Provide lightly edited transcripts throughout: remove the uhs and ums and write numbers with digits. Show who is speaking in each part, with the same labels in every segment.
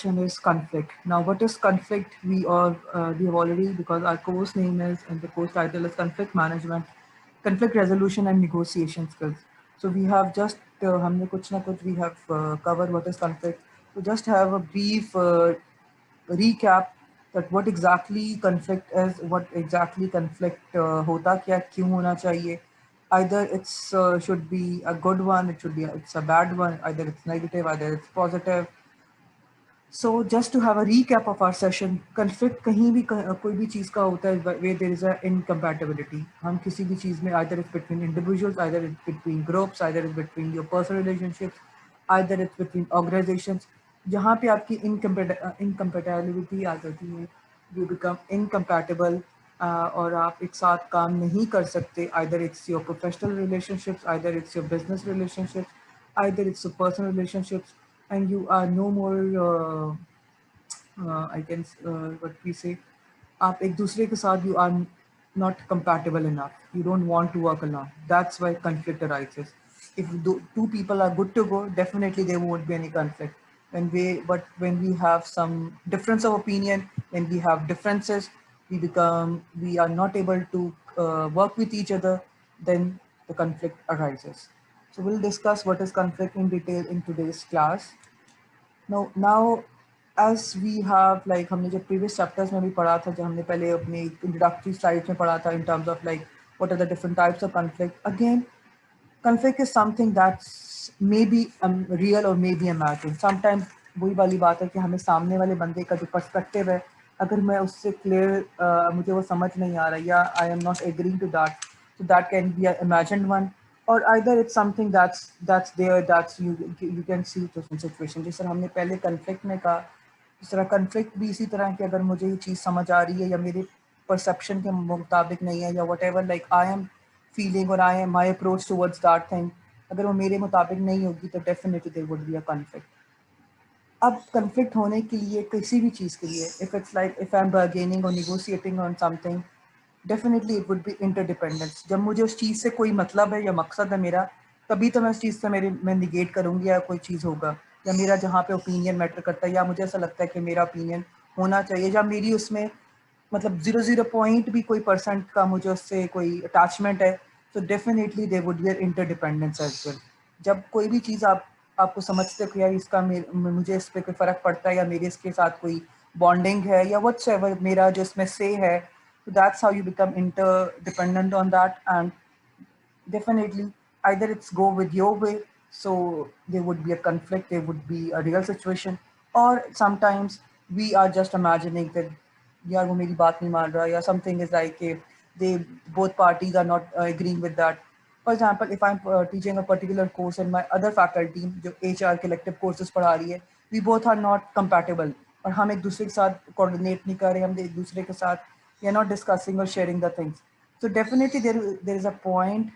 Speaker 1: question is conflict. Now, what is conflict? We have already, because our course name is and the course title is conflict management, conflict resolution and negotiation skills. So we have just हमने कुछ ना कुछ we have covered what is conflict. So just have a brief recap that what exactly conflict is, what exactly conflict होता क्या, क्यों होना चाहिए. Either it's should be a good one, it's a bad one, either it's negative, either it's positive. So just to have a recap of our session, conflict कहीं भी कोई भी चीज़ का होता है where there is a incompatibility. हम किसी भी चीज़ में either it's between individuals, either it's between groups, either it's between your personal relationships, either it's between organizations. जहाँ पे आपकी incompatibility आ जाती है, you become incompatible और आप एक साथ काम नहीं कर सकते. Either it's your professional relationships, either it's your business relationships, either it's your personal relationships, and you are no more I can what we say, आप एक दूसरे के साथ you are not compatible enough, you don't want to work along. That's why conflict arises. If two people are good to go, definitely there won't be any conflict. But when we have some difference of opinion, when we have differences, we are not able to work with each other, then the conflict arises. So we'll discuss what is conflict in detail in today's class. Now, as we have like हमने जो previous chapters में भी पढ़ा था, जो हमने पहले अपनी introductory slides में पढ़ा था in terms of like what are the different types of conflict. Again, conflict is something that's maybe real or maybe imagined. Sometimes वही वाली बात है कि हमें सामने वाले बंदे का जो perspective है, अगर मैं उससे clear मुझे वो समझ नहीं आ रहा या I am not agreeing to that, so that can be an imagined one, or either it's something that's there, that's you can see different situation. जिस तरह हमने पहले conflict में कहा, इस तरह conflict भी इसी तरह कि अगर मुझे ये चीज़ समझ आ रही है या मेरे perception के मुताबिक नहीं है या whatever like I am feeling or I am my approach towards that thing, अगर वो मेरे मुताबिक नहीं होगी तो definitely there would be a conflict. अब conflict होने के लिए किसी भी चीज़ के लिए, if it's like if I'm bargaining or negotiating on something, definitely it would be interdependence. जब मुझे उस चीज़ से कोई मतलब है या मकसद है मेरा, तभी तो मैं उस चीज़ से मैं निगेट करूँगी या कोई चीज़ होगा, या मेरा जहाँ पे ओपिनियन मैटर करता है या मुझे ऐसा लगता है कि मेरा ओपिनियन होना चाहिए, या मेरी उसमें मतलब 0.0 भी कोई परसेंट का मुझे उससे कोई अटैचमेंट है, तो definitely there would be interdependence as well. जब कोई भी चीज़ आपको समझते हो कि यार इसका मुझे इस पे कोई फ़र्क पड़ता है या मेरे इसके साथ कोई बॉन्डिंग है या व्हाटएवर मेरा जो इसमें से है, so that's how you become interdependent on that. And definitely either it's go with your way, so there would be a conflict, there would be a real situation, or sometimes we are just imagining that yaar wo meri baat nahi maan raha, ya something is like they both parties are not agreeing with that. For example, if I'm teaching a particular course and my other faculty जो HR collective courses पढ़ा रही है, we both are not compatible और हम एक दूसरे के साथ coordinate नहीं कर रहे, हम एक दूसरे के साथ we are not discussing or sharing the things. So definitely there is a point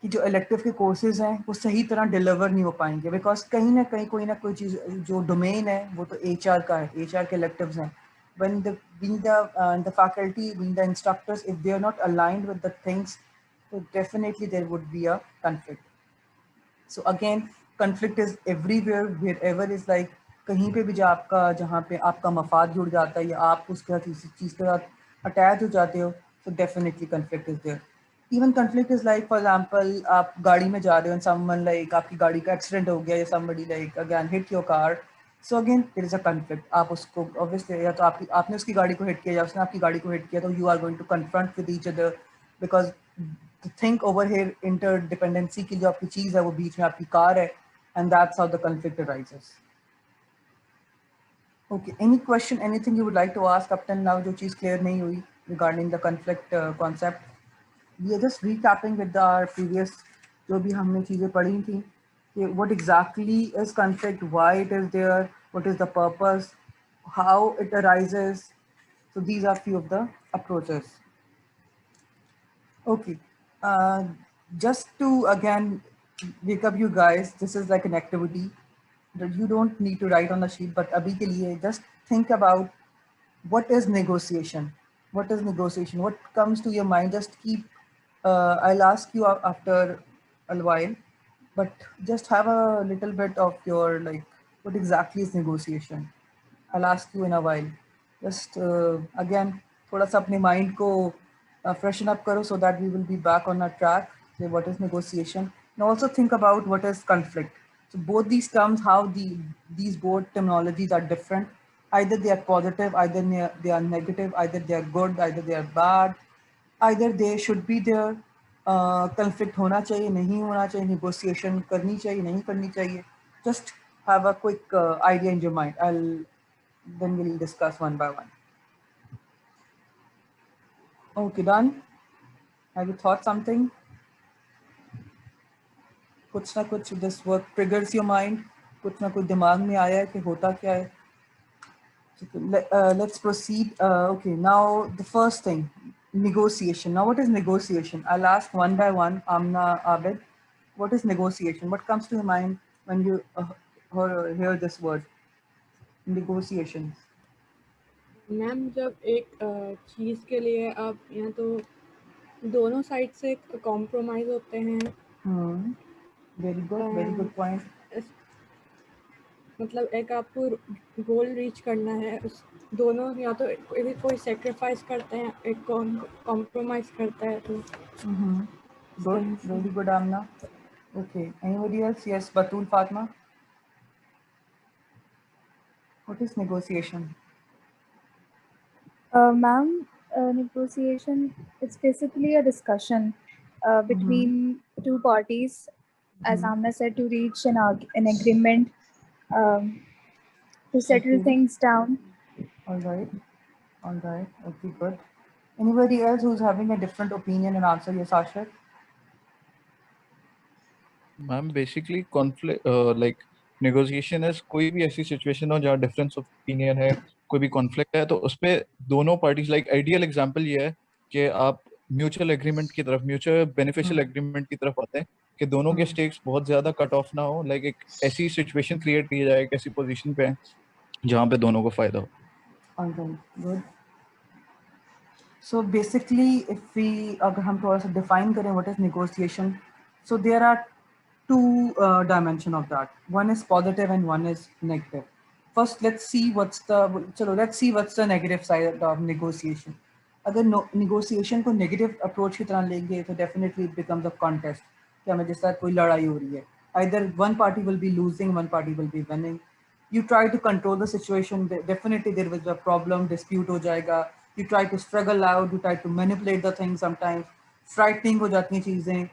Speaker 1: कि जो इलेक्टिव के कोर्सेज हैं वो सही तरह डिलीवर नहीं हो पाएंगे, बिकॉज कहीं ना कहीं कोई ना कोई चीज़ जो डोमेन है वो तो HR का है, HR के electives हैं. When the faculty, being the instructors, if they are not aligned with the things, so definitely there would be a conflict. So again, conflict is everywhere, wherever is like कहीं पे भी जहाँ पे आपका मफाद जुड़ जाता है या आप उसके साथ किसी चीज़ के साथ अटैच हो जाते हो, so definitely conflict is there. Even conflict is like, for example, आप गाड़ी में जा रहे हो and someone like आपकी गाड़ी का एक्सीडेंट हो गया या somebody like again hit your car, so again there is a conflict. आप उसको obviously या तो आपने उसकी गाड़ी को हिट किया या उसने आपकी गाड़ी को हिट किया, तो you are going to confront with each other, because the thing over here interdependency की जो आपकी चीज़ है वो बीच में आपकी कार है, and that's how the conflict arises. Okay, any question, anything you would like to ask up till now जो चीज़ clear नहीं हुई regarding the conflict concept? We are just recapping with our previous जो भी हमने चीज़ें पढ़ी थी कि what exactly is conflict, why it is there, what is the purpose, how it arises. So these are few of the approaches. Okay, uh, just to again wake up you guys, this is like an activity that you don't need to write on the sheet, but abhi ke liye just think about what is negotiation. What is negotiation? What comes to your mind? Just keep. I'll ask you after a while, but just have a little bit of your like, what exactly is negotiation? I'll ask you in a while. Just again, थोड़ा सा अपने mind को freshen up करो so that we will be back on our track. Say what is negotiation, and also think about what is conflict. So both these terms, how these both terminologies are different. Either they are positive, either they are negative, either they are good, either they are bad, either they should be there. Conflict होना चाहिए, नहीं होना चाहिए, negotiation करनी चाहिए, नहीं करनी चाहिए. Just have a quick idea in your mind. Then we'll discuss one by one. Okay, done. Have you thought something? कुछ ना कुछ this work triggers your mind. कुछ ना कुछ दिमाग में आया है कि होता क्या है. Let's proceed. Okay, now the first thing, negotiation. Now, what is negotiation? I'll ask one by one. Amna, Abid, what is negotiation? What comes to your mind when you hear this word, negotiations?
Speaker 2: Ma'am जब एक चीज़ के लिए आप या तो दोनों side से compromise होते हैं
Speaker 1: Very good point.
Speaker 2: मतलब एक आपको गोल रीच करना है, उस दोनों या तो कोई सेक्रीफाइस करते हैं, एक कॉम्प्रोमाइज़ करता है, तो
Speaker 1: Good, very good, Amna. Okay, anybody else? Yes, Batul, Fatma. What is negotiation?
Speaker 3: Ma'am, negotiation, it's basically a discussion between two parties, as Amna said, to reach an agreement, to settle
Speaker 1: Okay.
Speaker 3: things down.
Speaker 1: All right. Okay, good. Anybody else who's having a different opinion and answer? Yes, Ashir.
Speaker 4: Ma'am basically conflict like negotiation is कोई भी ऐसी situation हो जहाँ difference of opinion है, कोई भी conflict है, तो उसपे दोनों पार्टीज लाइक आइडियल एग्जांपल ये है कि आप म्यूचुअल एग्रीमेंट की तरफ, म्यूचुअल बेनिफिशियल एग्रीमेंट की तरफ आते हैं कि दोनों के स्टेक्स बहुत ज्यादा कट ऑफ ना हो, लाइक एक ऐसी सिचुएशन क्रिएट की जाए, एक ऐसी पोजीशन पे जहाँ पे दोनों को फायदा हो.
Speaker 1: All right, good. So basically, if we अगर हम थोड़ा सा define करें what is negotiation, so there are two dimension of that. One is positive and one is negative. First, let's see what's the negative side of negotiation. अगर negotiation को negative approach की तरह लेंगे तो definitely it becomes a contest. कि हमें जिस साथ कोई लड़ाई हो रही है. Either one party will be losing, one party will be winning. You try to control the situation. Definitely there was a problem, dispute हो जाएगा. You try to struggle out, you try to manipulate the things sometimes. Frightening हो जाती हैं चीजें.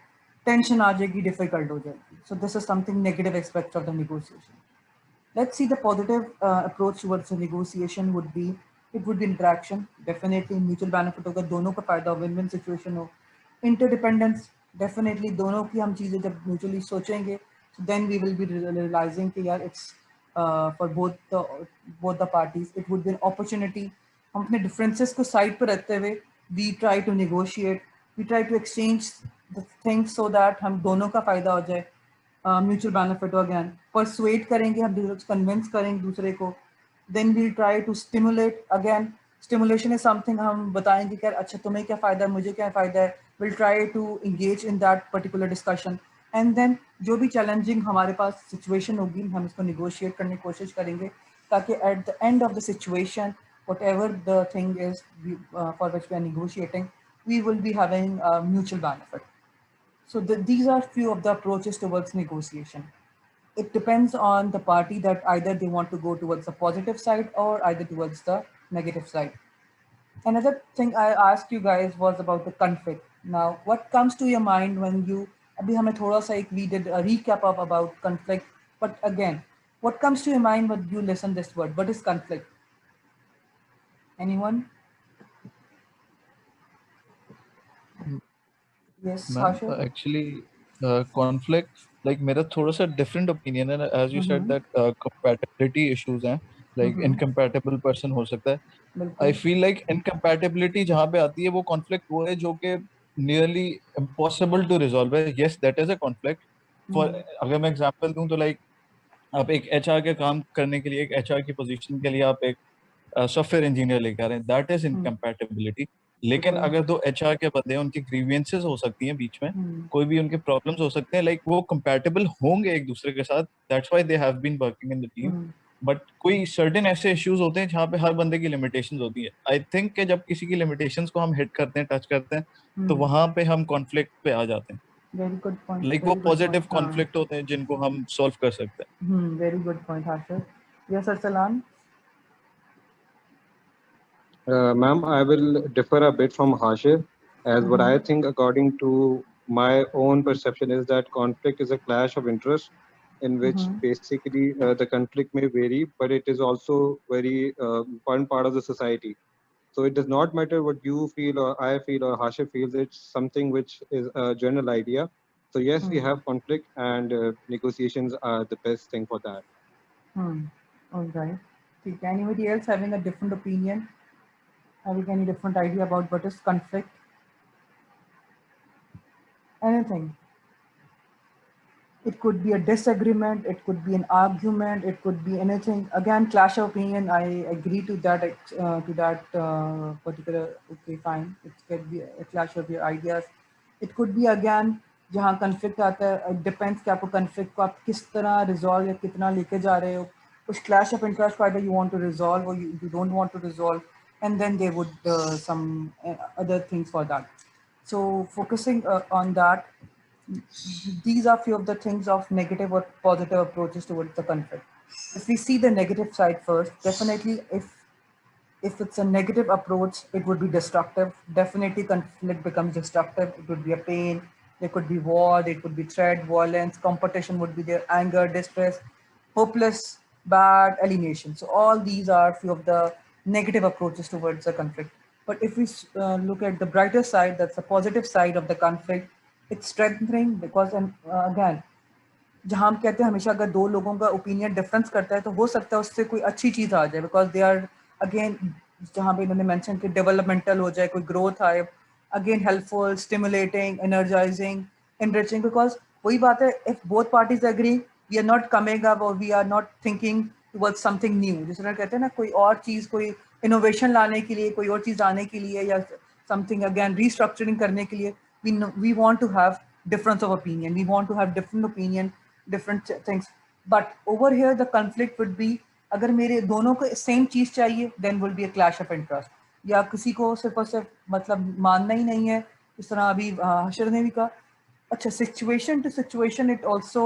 Speaker 1: Tension आ जाएगी, difficult हो जाएगी. So this is something negative aspects of the negotiation. Let's see the positive approach towards the negotiation would be, it would be interaction. Definitely mutual benefit होगा, दोनों का फायदा हो, win-win situation हो. Interdependence, definitely दोनों की हम चीजें जब mutually सोचेंगे, so then we will be realizing कि यार it's for both the parties. It would be an opportunity. हम अपने differences को side पे रखते हुए, we try to negotiate, we try to exchange the things so that हम दोनों का फायदा हो जाए. Mutual benefit हो again. Persuade करेंगे, हम convince करेंगे दूसरे को. Then we'll try to stimulate again. Stimulation is something हम बताएंगे कि अच्छा तुम्हें क्या फायदा है, मुझे क्या फायदा है. We'll try to engage in that particular discussion. And then जो भी challenging हमारे पास situation होगी, हम इसको negotiate करने की कोशिश करेंगे ताकि at the end of the situation, whatever the thing is for which we are negotiating, we will be having a mutual benefit. So these are few of the approaches towards negotiation. It depends on the party that either they want to go towards the positive side or either towards the negative side. Another thing I asked you guys was about the conflict. Now, what comes to your mind when you, अभी हमें थोड़ा सा एक we did a recap of about conflict, but again, what comes to your mind when you listen this word? What is conflict? Anyone? Yes,
Speaker 4: ma'am
Speaker 1: Asha?
Speaker 4: Actually conflict like मेरा थोड़ा सा different opinion है, as you said that compatibility issues हैं, like incompatible person हो सकता है. आई
Speaker 1: बिल्कुल.
Speaker 4: Feel like incompatibility जहाँ पे आती है वो कॉन्फ्लिक्ट वो है जो कि नियरली इम्पॉसिबल टू रिजॉल्व है. Yes that is a conflict. For अगर मैं एग्जांपल दूं तो लाइक आप एक एचआर के काम करने के लिए, एक एचआर की पोजीशन के लिए आप एक सॉफ्टवेयर इंजीनियर लेके आ रहे हैं, दैट इज इनकम्पैटिबिलिटी. लेकिन
Speaker 1: बिल्कुल.
Speaker 4: अगर दो एचआर के बंदे हैं, उनकी ग्रीवियंसेस हो सकती हैं बीच में, कोई भी उनके प्रॉब्लम्स हो सकते हैं, लाइक वो कंपैटिबल होंगे एक दूसरे के साथ, that's why they have been working in the team. But कोई सर्टेन ऐसे इश्यूज होते हैं जहाँ पे हर बंदे की लिमिटेशंस होती है। आई थिंक कि जब किसी की लिमिटेशंस को हम हिट करते हैं, टच करते हैं, तो वहां पे हम कॉन्फ्लिक्ट पे आ जाते हैं।
Speaker 1: वेरी गुड पॉइंट,
Speaker 4: लाइक वो
Speaker 1: वेरी गुड
Speaker 4: पॉजिटिव
Speaker 1: पॉइंट। हाँ,
Speaker 4: कॉन्फ्लिक्ट होते हैं जिनको हम सॉल्व कर सकते हैं।
Speaker 1: Very good point Hashir. Yes Arsalan.
Speaker 5: Ma'am, I will differ a bit from Hashir, as what I think, according to my own perception, is that conflict is a clash of interest in which basically the conflict may vary, but it is also very important part of the society. So it does not matter what you feel or I feel or Hashir feels, it's something which is a general idea. So yes, we have conflict and negotiations are the best thing for that.
Speaker 1: All right. ठीक है, anybody else having a different opinion, having any different idea about what is conflict? Anything. It could be a disagreement, it could be an argument, it could be anything. Again, clash of opinion. I agree to that particular. Okay, fine. It could be a clash of your ideas. It could be again जहाँ conflict आता है. It depends कि आपको conflict को आप किस तरह resolve या कितना लेके जा रहे हो. उस clash of interest को either you want to resolve or you don't want to resolve, and then there would some other things for that. So focusing on that, these are few of the things of negative or positive approaches towards the conflict. If we see the negative side first, definitely if it's a negative approach, it would be destructive. Definitely conflict becomes destructive. It would be a pain. There could be war, there could be threat, violence, competition would be there, anger, distress, hopeless, bad, alienation. So all these are few of the negative approaches towards the conflict. But if we look at the brighter side, that's the positive side of the conflict, it's strengthening because again, जहाँ हम कहते हैं हमेशा अगर दो लोगों का opinion difference करता है तो हो सकता है उससे कोई अच्छी चीज़ आ जाए, बिकॉज दे आर अगेन जहाँ पे इन्होंने मेंशन कि डेवलपमेंटल हो जाए, कोई ग्रोथ आए, again helpful, stimulating, energising, enriching, because वही बात है, if both parties agree we are not coming up और we are not thinking towards something new, जिस तरह कहते हैं ना कोई और चीज़, कोई इनोवेशन लाने के लिए, कोई और चीज़ आने के लिए या समथिंग अगेन रीस्ट्रक्चरिंग करने के लिए, we want to have difference of opinion, we want to have different opinion, different things. But over here the conflict would be अगर मेरे दोनों को सेम चीज चाहिए then will be a clash of interest, या किसी को सिर्फ और सिर्फ मतलब मानना ही नहीं है, इस तरह अभी हशर ने भी कहा. अच्छा, situation to situation it also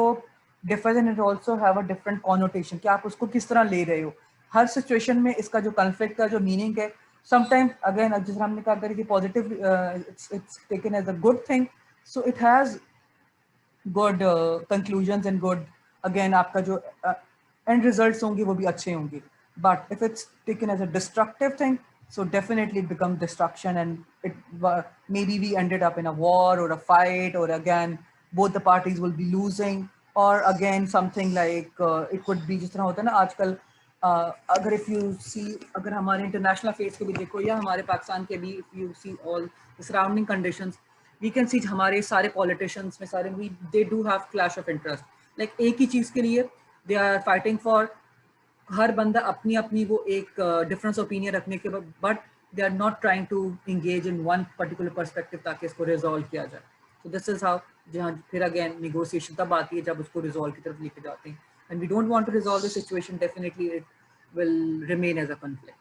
Speaker 1: differs and it also have a different connotation कि आप उसको किस तरह ले रहे हो. हर सिचुएशन में इसका जो कॉन्फ्लिक्ट का जो मीनिंग है, समटाइम अगेन जिस तरह हमने कहा अगर ये positive it's taken as a good thing, so it has good conclusions and good, again आपका जो एंड रिजल्ट्स होंगे वो भी अच्छे होंगे. But if it's taken as a destructive thing, so definitely it becomes destruction and it maybe we ended up in a war or a fight, or again both the parties will be losing, or again something like it could be जिस तरह होता है ना आजकल अगर if you see अगर हमारे international affairs को भी देखो या हमारे पाकिस्तान के भी, if you see all the surrounding conditions, we can see हमारे सारे politicians में सारे they do have clash of interest. like एक ही चीज़ के लिए they are fighting for, हर बंदा अपनी अपनी वो एक डिफरेंस ओपिनियन रखने के बाद, but they are not trying to engage in one particular perspective ताकि इसको रिजॉल्व किया जाए. सो दिस इज हाउ, जहाँ फिर अगेन निगोशिएशन तब आती है जब उसको रिजॉल्व की तरफ लेके जाते हैं. And we don't want to resolve the situation, definitely it will remain as a conflict.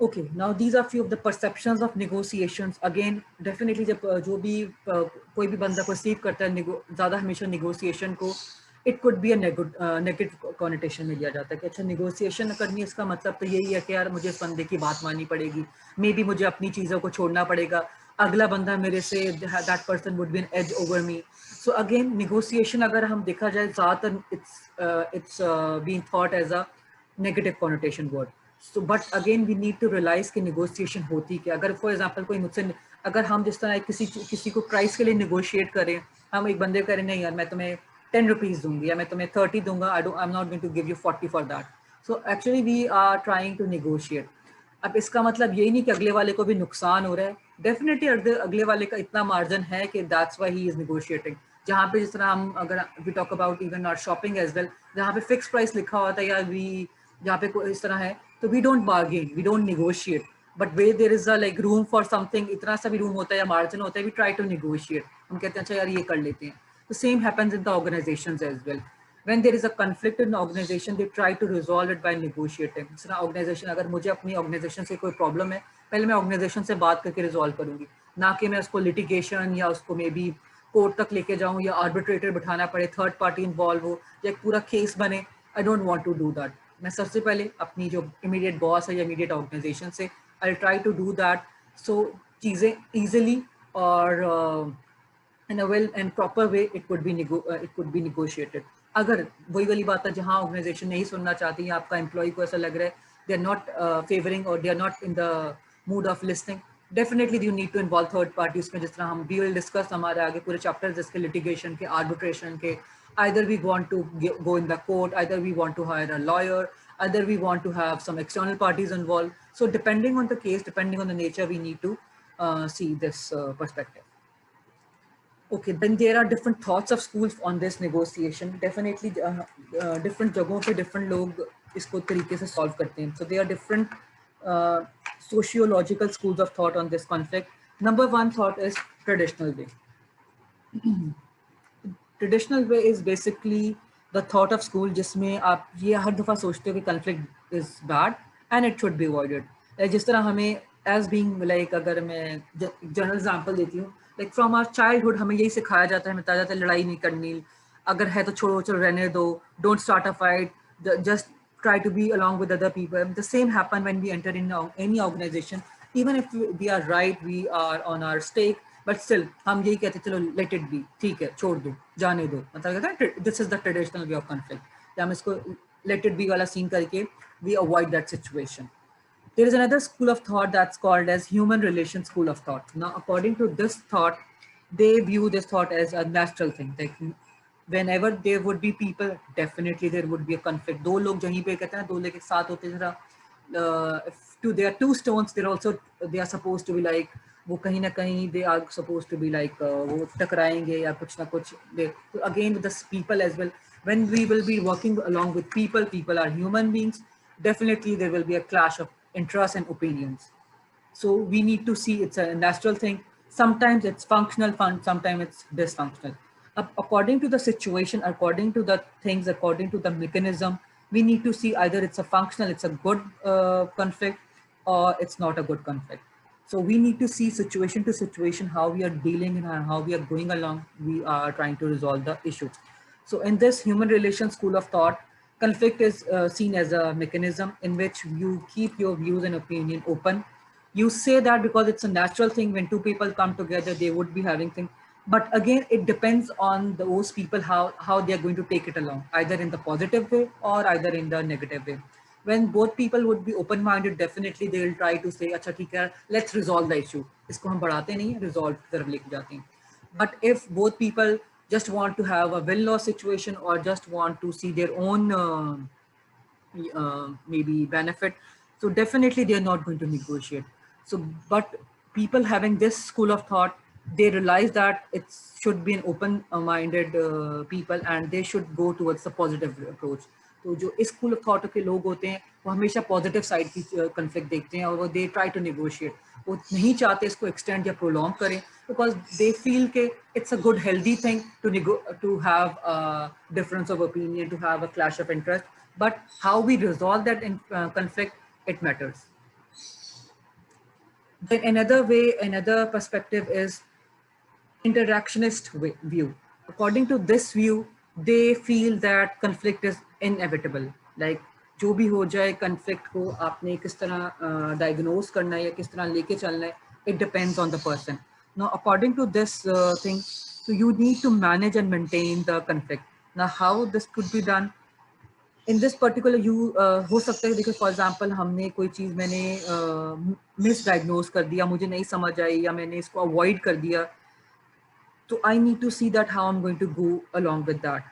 Speaker 1: Okay, now these are few of the perceptions of negotiations. Again definitely जब जो भी कोई भी बंदा परसीव करता है ज़्यादा हमेशा नेगोशिएशन को, it could be a negative connotation में लिया जाता है कि अच्छा नेगोशिएशन करनी है, इसका मतलब तो यही है कि यार मुझे इस बंदे की बात माननी पड़ेगी, मे बी मुझे अपनी चीज़ों को छोड़ना पड़ेगा, अगला बंदा मेरे से, that person would be an edge over me. So again negotiation अगर हम देखा जाए ज़्यादातर it's being thought as a negative connotation word. So but again we need to realise कि नेगोशिएशन होती क्या. अगर फॉर एग्जांपल कोई मुझसे, अगर हम जिस तरह किसी को प्राइस के लिए नेगोशिएट करें, हम एक बंदे करें नहीं यार मैं तुम्हें 10 रुपीज़ दूंगी या मैं तुम्हें 30 दूंगा, I am not going to give you 40 for that. So actually we are trying to negotiate. अब इसका मतलब यही नहीं कि अगले वाले को भी नुकसान हो रहा है, डेफिनेटली अगले वाले का इतना मार्जिन है कि that's why he is negotiating. जहाँ पे जिस तरह हम अगर we talk about even our shopping as well, जहाँ पे फिक्स प्राइस लिखा होता है या वी जहाँ पे इस तरह है, तो we don't bargain, we don't negotiate. But way there is a like room for something, इतना सा भी रूम होता है या मार्जिन होता है, वी ट्राई टू नेगोशिएट. हम कहते हैं अच्छा यार ये कर लेते हैं. The same happens in the organizations as well. when there is a conflict in the organization, they try to resolve it by negotiating. जिस organization, अगर मुझे अपनी organization से कोई problem है, पहले मैं organization से बात करके resolve करूँगी, ना कि मैं उसको litigation या उसको maybe कोर्ट तक लेके जाऊँ या आर्बिट्रेटर बिठाना पड़े, थर्ड पार्टी इन्वॉल्व हो या एक पूरा केस बने. I don't want to do that. मैं सबसे पहले अपनी जो इमीडिएट बॉस है या इमीडिएट ऑर्गेनाइजेशन से I try to do that so चीज़ें ईजिली और in a well and proper way it could be negotiated. अगर वही वाली बात है जहाँ ऑर्गेनाइजेशन नहीं सुनना चाहती है, आपका एम्प्लॉय को ऐसा लग रहा है they are not favoring or they are not in the mood of listening, definitely you need to involve third parties में. जिस तरह हम we will discuss हमारे आगे पूरे chapters जिसके litigation के arbitration के, either we want to go in the court, either we want to hire a lawyer, either we want to have some external parties involved. So depending on the case, depending on the nature, we need to see this perspective. Okay, then there are different thoughts of schools on this negotiation. Definitely different जगहों पे different लोग इसको तरीके से solve करते हैं. So there are different sociological schools of thought on this conflict. Number one thought is traditional way. Traditional way is basically the thought of school जिसमें आप ये हर दफ़ा सोचते हो कि conflict is bad and it should be avoided. जिस तरह हमें as being like अगर मैं general example देती हूँ, like from our childhood हमें यही सिखाया जाता है, बताया जाता है लड़ाई नहीं करनी, अगर है तो छोड़ो चलो रहने दो, don't start a fight, just try to be along with other people. The same happen when we enter in any organization, even if we are right, we are on our stake, but still हम यही कहते चलो let it be, ठीक है छोड़ दो जाने दो, मतलब कहते हैं this is the traditional way of conflict. हम इसको let it be वाला scene करके we avoid that situation. There is another school of thought that's called as human relation school of thought. Now, according to this thought, they view this thought as a natural thing. Like whenever there would be people, definitely there would be a conflict. दो लोग जहीं पे कहते हैं दो लोग एक साथ होते हैं जरा, if there are two stones, they are supposed to be like वो कहीं ना कहीं they are supposed to be like वो टकराएंगे या कुछ ना कुछ. So again with the people as well, when we will be working along with people, people are human beings. Definitely there will be a clash of interests and opinions. So we need to see it's a natural thing. Sometimes it's functional, sometimes it's dysfunctional. According to the situation, according to the things, according to the mechanism, we need to see either it's a functional, it's a good conflict, or it's not a good conflict. So we need to see situation to situation how we are dealing and how we are going along. We are trying to resolve the issue. So in this human relations school of thought, conflict is seen as a mechanism in which you keep your views and opinion open. You say that because it's a natural thing when two people come together, they would be having things. But again, it depends on those people, how they're going to take it along, either in the positive way or either in the negative way. When both people would be open-minded, definitely they will try to say, "Acha, theek hai, let's resolve the issue. Isko hum badhate nahi, resolve ki taraf leke jate hain." But if both people just want to have a win-loss situation or just want to see their own maybe benefit, so definitely they are not going to negotiate. So, but people having this school of thought, they realize that it should be an open-minded people and they should go towards the positive approach. तो जो इस school of thought के लोग होते हैं वो हमेशा positive side की कन्फ्लिक्ट देखते हैं और वो दे ट्राई टू नेगोशिएट. वो नहीं चाहते इसको एक्सटेंड या प्रोलॉन्ग करें बिकॉज दे फील के it's a good healthy thing to have difference of opinion, to have a clash of interest, but how we resolve that in conflict it matters. Then another perspective is interactionist view. According to this view, they feel that conflict is inevitable. Like जो भी हो जाए conflict को आपने किस तरह diagnose करना है या किस तरह लेके चलना है, it depends on the person. Now, according to this thing, so you need to manage and maintain the conflict. Now, how this could be done? In this particular हो सकता है देखो फॉर एग्जांपल हमने कोई चीज़ मैंने मिसडायग्नोज कर दिया, मुझे नहीं समझ आई या मैंने इसको अवॉइड कर दिया, तो I need to see that how I am going to go along with that.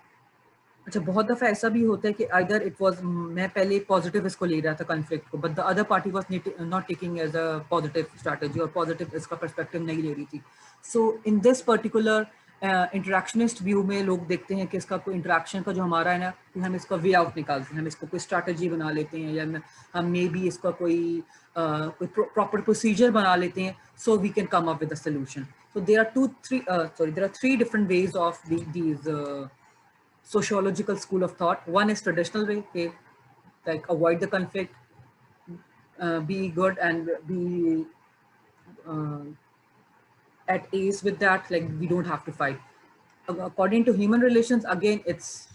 Speaker 1: अच्छा, बहुत दफ़ा ऐसा भी होता है कि आइदर इट वाज मैं पहले पॉजिटिव इसको ले रहा था कॉन्फ्लिक्ट को, but the other party was not taking as a positive strategy और पॉजिटिव इसका पर्सपेक्टिव नहीं ले रही थी. So in this particular interactionist view में लोग देखते हैं कि इसका कोई इंटरेक्शन का जो हमारा है ना, कि हम इसका वे आउट निकालते हैं, हम इसको कोई स्ट्रैटेजी बना लेते हैं या हम मे बी इसका कोई प्रॉपर प्रोसीजर बना लेते हैं, so we can come up with a solution. So there are three different ways of these sociological school of thought. One is traditional way, okay, like avoid the conflict, be good and be uh, at ease with that, like we don't have to fight. According to human relations, again, it's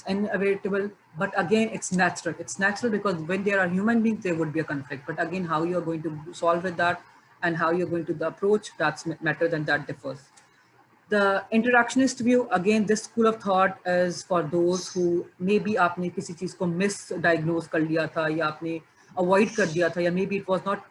Speaker 1: inevitable, but again, it's natural. It's natural because when there are human beings, there would be a conflict. But again, how you're going to solve with that and how you're going to the approach, that's matters and that differs. The interactionist view, again, this school of thought is for those who maybe आपने किसी चीज को misdiagnose कर लिया था या आपने avoid कर दिया था या maybe it was not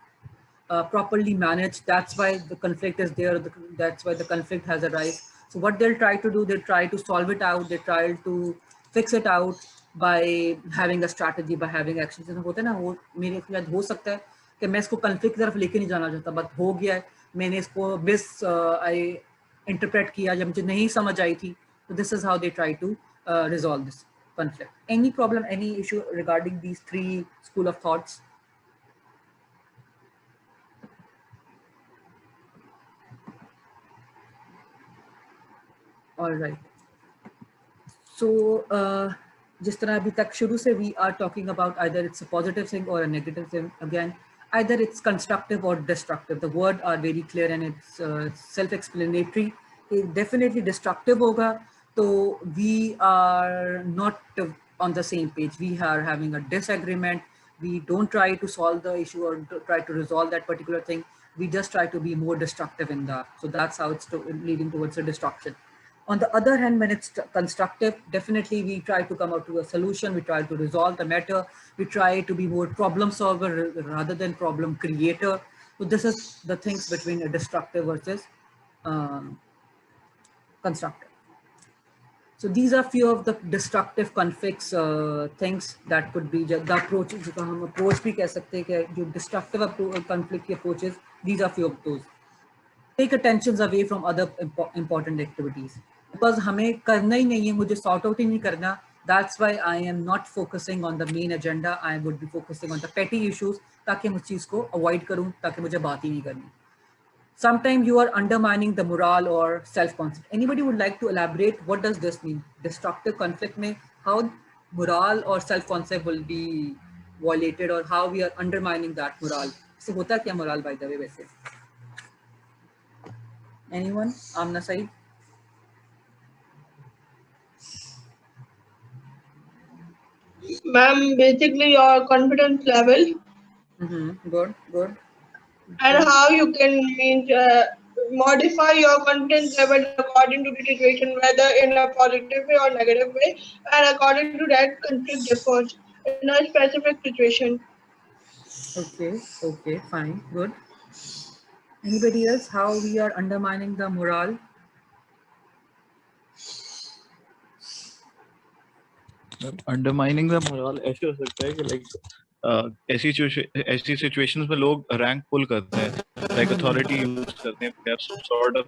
Speaker 1: properly managed. That's why the conflict is there. That's why the conflict has arisen. So what they'll try to do, they try to solve it out. They try to fix it out by having a strategy, by having actions. होता है ना, वो मेरे ख्याल हो सकता है कि मैं इसको conflict की तरफ लेके नहीं जाना चाहता, but हो गया है, मैंने इसको I interpret किया जब मुझे नहीं समझ आई थी. So this is how they try to resolve this conflict. Any problem, any issue regarding these three school of thoughts? All right. So, जिस तरह अभी तक शुरू से we are talking about either it's a positive thing or a negative thing. Again, either it's constructive or destructive. The words are very clear and it's self-explanatory. It definitely destructive होगा, तो we are not on the same page. We are having a disagreement. We don't try to solve the issue or try to resolve that particular thing. We just try to be more destructive in that. So that's how it's leading towards a destruction. On the other hand, when it's constructive, definitely we try to come out to a solution. We try to resolve the matter. We try to be more problem solver rather than problem creator. So this is the things between a destructive versus constructive. So these are few of the destructive conflicts, things that could be the approaches. जिसको हम approach भी कह सकते हैं कि जो destructive conflict approaches. These are few of those. Take attentions away from other important activities. Because हमें करना ही नहीं है, मुझे sort out ही नहीं करना. That's why I am not focusing on the main agenda. I would be focusing on the petty issues ताकि मैं उस चीज़ को avoid करूँ, ताकि मुझे बात ही नहीं करनी. Sometimes you are undermining the morale or self-concept. Anybody would like to elaborate? What does this mean? Destructive conflict में how morale or self-concept will be violated or how we are undermining that morale. इससे होता क्या morale by the way वैसे? Anyone? Amna Saeed?
Speaker 6: Ma'am, basically your confidence level
Speaker 1: Good, good.
Speaker 6: and how you can modify your confidence level according to the situation, whether in a positive way or negative way, and according to that conflict differs in a specific situation.
Speaker 1: Okay, okay, fine, good. Anybody else? How we are undermining the morale?
Speaker 4: Undermining the moral ऐसे हो सकता है कि like ऐसी situations में लोग rank pull करते हैं, लाइक अथॉरिटी यूज करते हैं, they have some sort of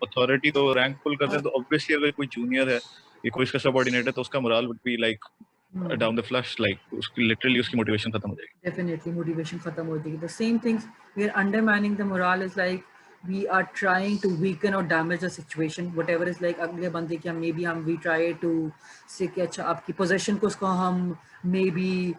Speaker 4: authority, तो रैंक पुल करते हैं. तो ऑब्वियसली अगर कोई जूनियर है या कोई इसका सबऑर्डिनेट है तो उसका moral would be like down the flush, like उसकी लिटरली उसकी मोटिवेशन खत्म हो जाएगी.
Speaker 1: Definitely motivation खत्म हो जाएगी. The same things we are undermining the morale is like we are trying to weaken or damage the situation, whatever is like अगले बंदे की हम maybe हम we try to say कि अच्छा आपकी possession को उसको हम maybe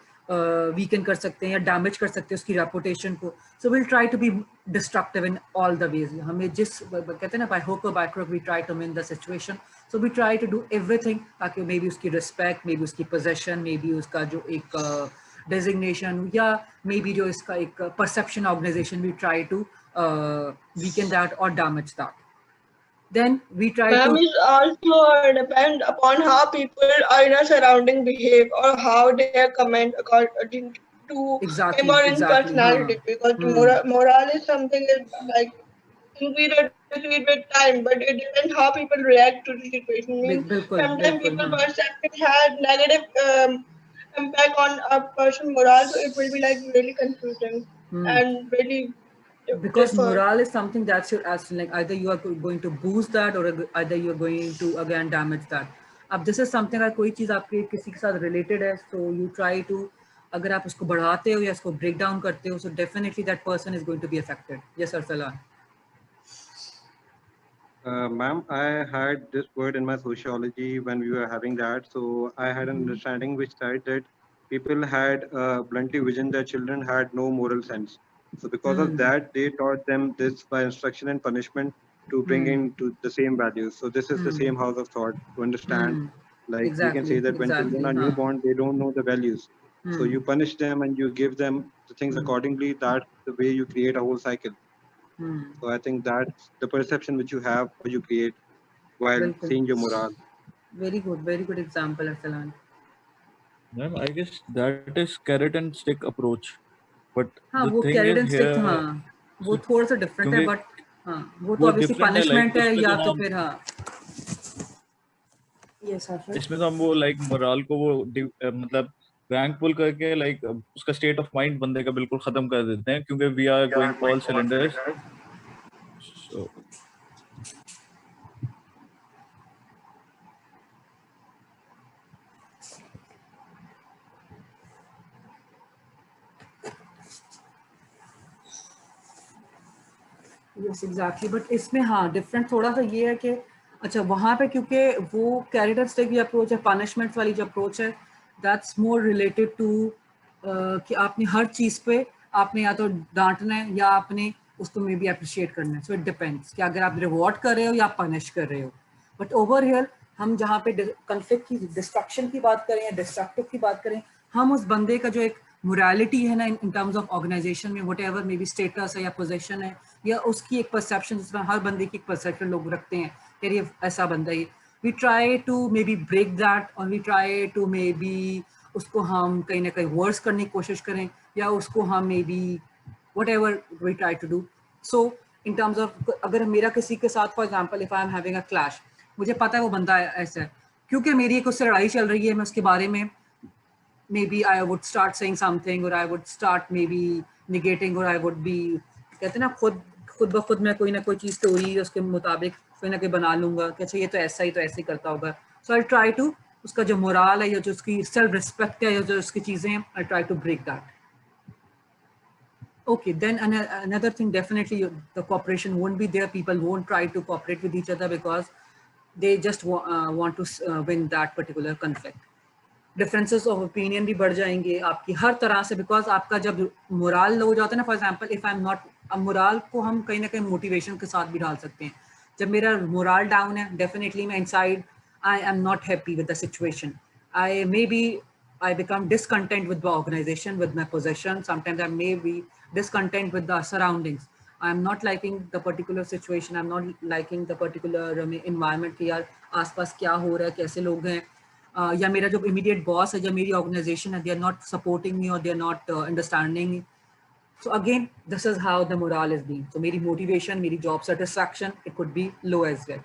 Speaker 1: weaken कर सकते हैं या damage कर सकते हैं उसकी reputation को. So we'll try to be destructive in all the ways. हमें जिस कहते हैं ना by hook or by crook we try to win the situation. So we try to do everything ताकि maybe उसकी respect, maybe उसकी possession, maybe उसका जो एक designation या maybe जो इसका एक perception organization, we try to weaken that or damage that. Then we try
Speaker 6: Ma'am,
Speaker 1: to...
Speaker 6: is also depend upon how people in a surrounding behave or how they comment according to him or his personality. Because morale is something like increase with time, but it depends how people react to the situation. Sometimes people's perception has negative impact on a person's morale, so it will be like really confusing and really.
Speaker 1: Because morale is something that's your action, like either you are going to boost that or either you are going to again damage that. अब this is something अगर कोई चीज़ आपके किसी के साथ related है, so you try to अगर आप उसको बढ़ाते हो या उसको break down करते हो, so definitely that person is going to be affected. Yes, Arsala.
Speaker 5: Ma'am, I had this word in my sociology when we were having that. So I had an understanding which said that people had bluntly vision that children had no moral sense. So because of that, they taught them this by instruction and punishment to bring in to the same values. So this is the same house of thought to understand. Like we can say
Speaker 1: Exactly,
Speaker 5: that when children
Speaker 1: exactly.
Speaker 5: are
Speaker 1: Huh.
Speaker 5: newborn, they don't know the values. So you punish them and you give them the things accordingly. That's the way you create a whole cycle. So I think that's the perception which you have or you create while
Speaker 1: बिल्कुल.
Speaker 5: seeing your morale.
Speaker 1: Very good example, Arsalan.
Speaker 4: Ma'am, I guess that is carrot and stick approach. But
Speaker 1: हाँ,
Speaker 4: the
Speaker 1: वो
Speaker 4: thing
Speaker 1: carrot
Speaker 4: is
Speaker 1: and stick,
Speaker 4: here,
Speaker 1: हाँ वो थोड़ा सा different है,
Speaker 4: क्योंकि
Speaker 1: but हाँ वो तो
Speaker 4: वो
Speaker 1: ऑब्वियसली
Speaker 4: डिफरेंट है, लाइक
Speaker 1: पनिशमेंट है
Speaker 4: उसमें
Speaker 1: या
Speaker 4: तो
Speaker 1: तो
Speaker 4: हम
Speaker 1: फिर हाँ. Yes sir.
Speaker 4: इसमें तो हम वो लाइक मोरल को वो मतलब रैंक पुल करके लाइक उसका स्टेट ऑफ माइंड बंदे का बिल्कुल खत्म कर देते हैं, क्योंकि we are going all cylinders. So
Speaker 1: yes exactly, but इसमें हाँ डिफरेंट थोड़ा सा ये है कि अच्छा वहाँ पे क्योंकि वो कैरेट एंड स्टिक अप्रोच है, पनिशमेंट वाली जो अप्रोच है, दैट्स मोर रिलेटेड टू कि आपने हर चीज़ पे आपने या तो डांटना है या आपने उसको मे बी अप्रिशिएट करना है. सो इट डिपेंड्स कि अगर आप रिवॉर्ड कर रहे हो या पनिश कर रहे हो. बट ओवर हियर हम जहाँ पे कन्फ्लिक्ट की, डिस्ट्रक्शन की बात करें या डिस्ट्रक्टिव की बात करें, हम उस बंदे का जो एक मोरालिटी है ना इन टर्म्स ऑफ ऑर्गेनाइजेशन में, what ever may be status है या पोजीशन है या उसकी एक परसेप्शन, जिसमें हर बंदे की एक परसेप्शन लोग रखते हैं कि ये ऐसा बंदा है, we try to maybe break that और we try to maybe उसको हम कहीं ना कहीं वर्स करने की कोशिश करें या उसको हम maybe whatever we try to do. So in terms of अगर मेरा किसी के साथ for example if I am having a clash, मुझे पता है वो बंदा ऐसा है, क्योंकि मेरी एक उससे लड़ाई चल रही है, मैं उसके बारे में maybe I would start saying something or I would start maybe negating or I would be कहते हैं ना खुद ब खुद मैं कोई ना कोई चीज़ स्टोरी उसके मुताबिक कोई ना कोई बना लूँगा कि अच्छा ये तो ऐसा ही करता होगा. सो आई ट्राई टू उसका जो मोरल है या जो उसकी सेल्फ रिस्पेक्ट है या जो उसकी चीज़ें हैं, I try to break that. Okay, then another thing, definitely the cooperation won't be there. People won't try to cooperate with each other because they just want to win that particular conflict. Differences of opinion भी बढ़ जाएंगे आपकी हर तरह से, because आपका जब moral लो हो जाता है ना, for example if I am not, अब मोरल को हम कहीं ना कहीं मोटिवेशन के साथ भी डाल सकते हैं. जब मेरा मोरल डाउन है, डेफिनेटली मैं inside I am not happy with the situation. I may be I become discontent with the organization, with my possession. Sometimes I may be discontent with the surroundings. I'm not liking the particular situation. I'm not liking the particular environment कि यार आसपास क्या हो रहा है, कैसे लोग हैं, या मेरा जो इमीडिएट बॉस है, या मेरी ऑर्गेनाइजेशन है, they are not supporting me और they are not understanding me. So again this is how the moral is being. So मेरी मोटिवेशन, मेरी job satisfaction, it could be low as well.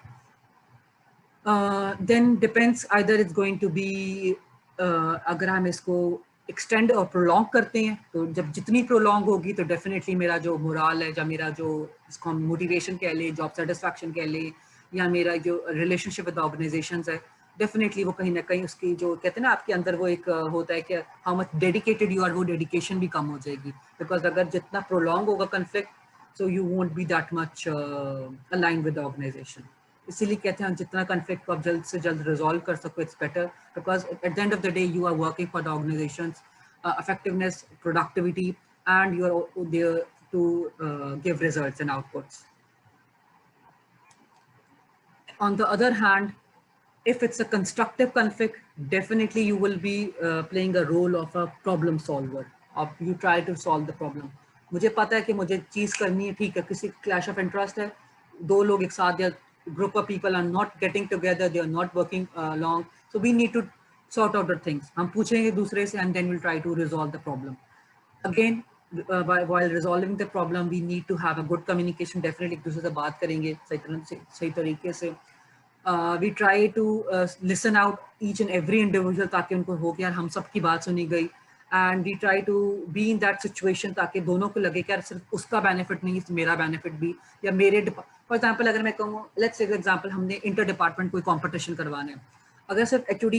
Speaker 1: Then depends either it's going to be, अगर हम इसको extend और prolong करते हैं, तो जब जितनी प्रोलॉन्ग होगी तो डेफिनेटली मेरा जो मोरल है, या मेरा जो इसको हम मोटिवेशन कह ले, जॉब सेटिस्फैक्शन कह ले, या मेरा जो रिलेशनशिप विद ऑर्गेनाइजेशंस है, डेफिनेटली वो कहीं ना कहीं उसकी जो कहते हैं ना आपके अंदर वो एक होता है कि how much dedicated you are, वो डेडिकेशन भी कम हो जाएगी. बिकॉज अगर जितना प्रोलॉन्ग होगा conflict, so you won't be that much align with the organization. इसीलिए कहते हैं जितना कन्फ्लिक्ट को आप जल्द से जल्द रिजॉल्व कर सको, it's better, because at the end of the day you are working for the organization's effectiveness, productivity, and you are there to give results and outputs. On the other hand, if it's a constructive conflict, definitely you will be playing a role of a problem solver. You try to solve the problem. मुझे पता है कि मुझे चीज़ करनी है, ठीक है, किसी क्लैश ऑफ इंटरेस्ट है, दो लोग एक साथ या group of people are not getting together, they are not working along, so we need to sort out the things. हम पूछेंगे दूसरे से and then we'll try to resolve the problem. Again, while resolving the problem, we need to have a good communication. Definitely एक दूसरे से बात करेंगे सही तरीके से. We try to listen out each and every individual ताकि उनको हो कि यार हम सब की बात सुनी गई. And we try to be in that situation ताकि दोनों को लगे कि यार सिर्फ उसका बेनिफिट नहीं, मेरा बेनिफिट भी, या मेरे फॉर एग्जाम्पल अगर मैं कहूँ, लेट्स से एग्जाम्पल हमने इंटर डिपार्टमेंट कोई कंपटीशन करवाना है, अगर सिर्फ HOD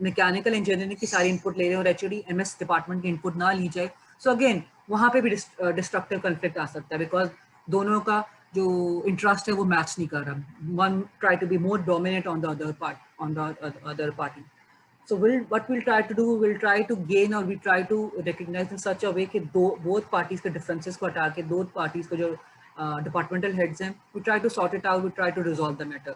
Speaker 1: मैकेनिकल इंजीनियरिंग की सारी इनपुट ले रहे हैं और HOD MS डिपार्टमेंट की इनपुट ना ली जाए, सो अगेन वहाँ पे भी डिस्ट्रक्टिव कन्फ्लिक्ट आ सकता है, बिकॉज दोनों का
Speaker 7: जो इंटरेस्ट है वो मैच नहीं कर रहा, one try to be more dominate on the other party. So what we'll try to do, we'll try to gain or we try to recognize in such a way कि both parties के differences को हटा के both parties को जो departmental heads हैं, we try to sort it out, we try to resolve the matter.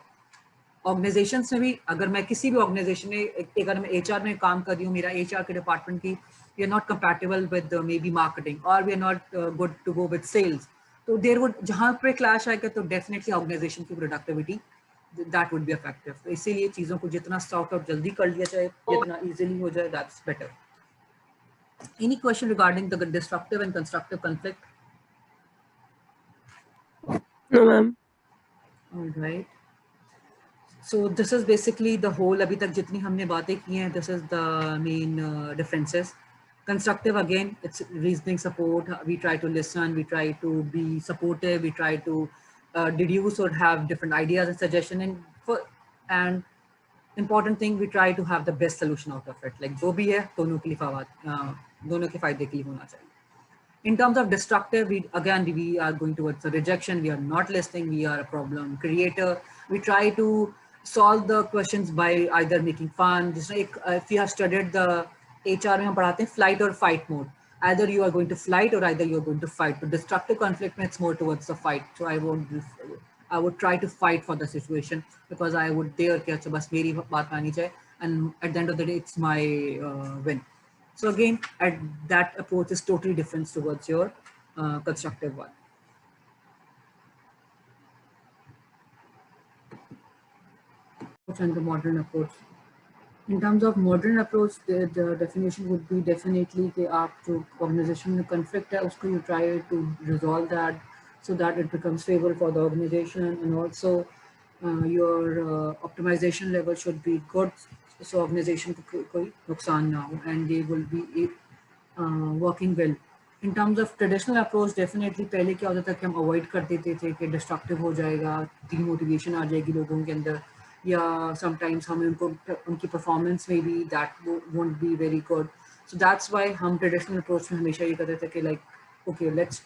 Speaker 7: Organizations में भी, अगर मैं किसी भी organization में, अगर मैं HR में काम कर रही हूँ, मेरा HR के department की we are not compatible with maybe marketing or we are not good to go with sales, तो there would, जहाँ पे clash आएगा तो definitely organization की productivity that would be effective. तो इसीलिए चीज़ों को जितना sort out जल्दी कर लिया जाए, जितना easily हो जाए, that's better. Any question regarding the destructive and constructive conflict?
Speaker 8: No, ma'am.
Speaker 7: All right. So this is basically the whole, अभी तक जितनी हमने बातें की हैं, this is the main differences. Constructive, again, it's reasoning support. We try to listen, we try to be supportive, we try to deduce or have different ideas and suggestion, and important thing, we try to have the best solution out of it. Like जो भी है दोनों के लिए फायदे के लिए होना चाहिए. In terms of destructive, we are going towards the rejection. We are not listening. We are a problem creator. We try to solve the questions by either making fun. Just like if you have studied the HR में हम पढ़ाते हैं flight or fight mode. Either you are going to flight or either you are going to fight. The destructive conflict, it's more towards the fight. So I would try to fight for the situation because I would dare कि अच्छा बस मेरी बात मानी जाए, and at the end of the day it's my win. So again, that approach is totally different towards your constructive one. And the modern approach. In terms of modern approach, the definition would be definitely कि आप जो organization में conflict है उसको you try to resolve that so that it becomes favorable for the organization, and also your optimization level should be good so organization को कोई नुकसान ना हो and they will be working well. In terms of traditional approach, definitely पहले क्या होता था कि हम avoid कर देते थे कि destructive हो जाएगा, demotivation आ जाएगी लोगों के अंदर, या sometimes हमें उनकी performance में भी that won't be very good. So that's why हम traditional approach में हमेशा ये करते थे कि like okay, let's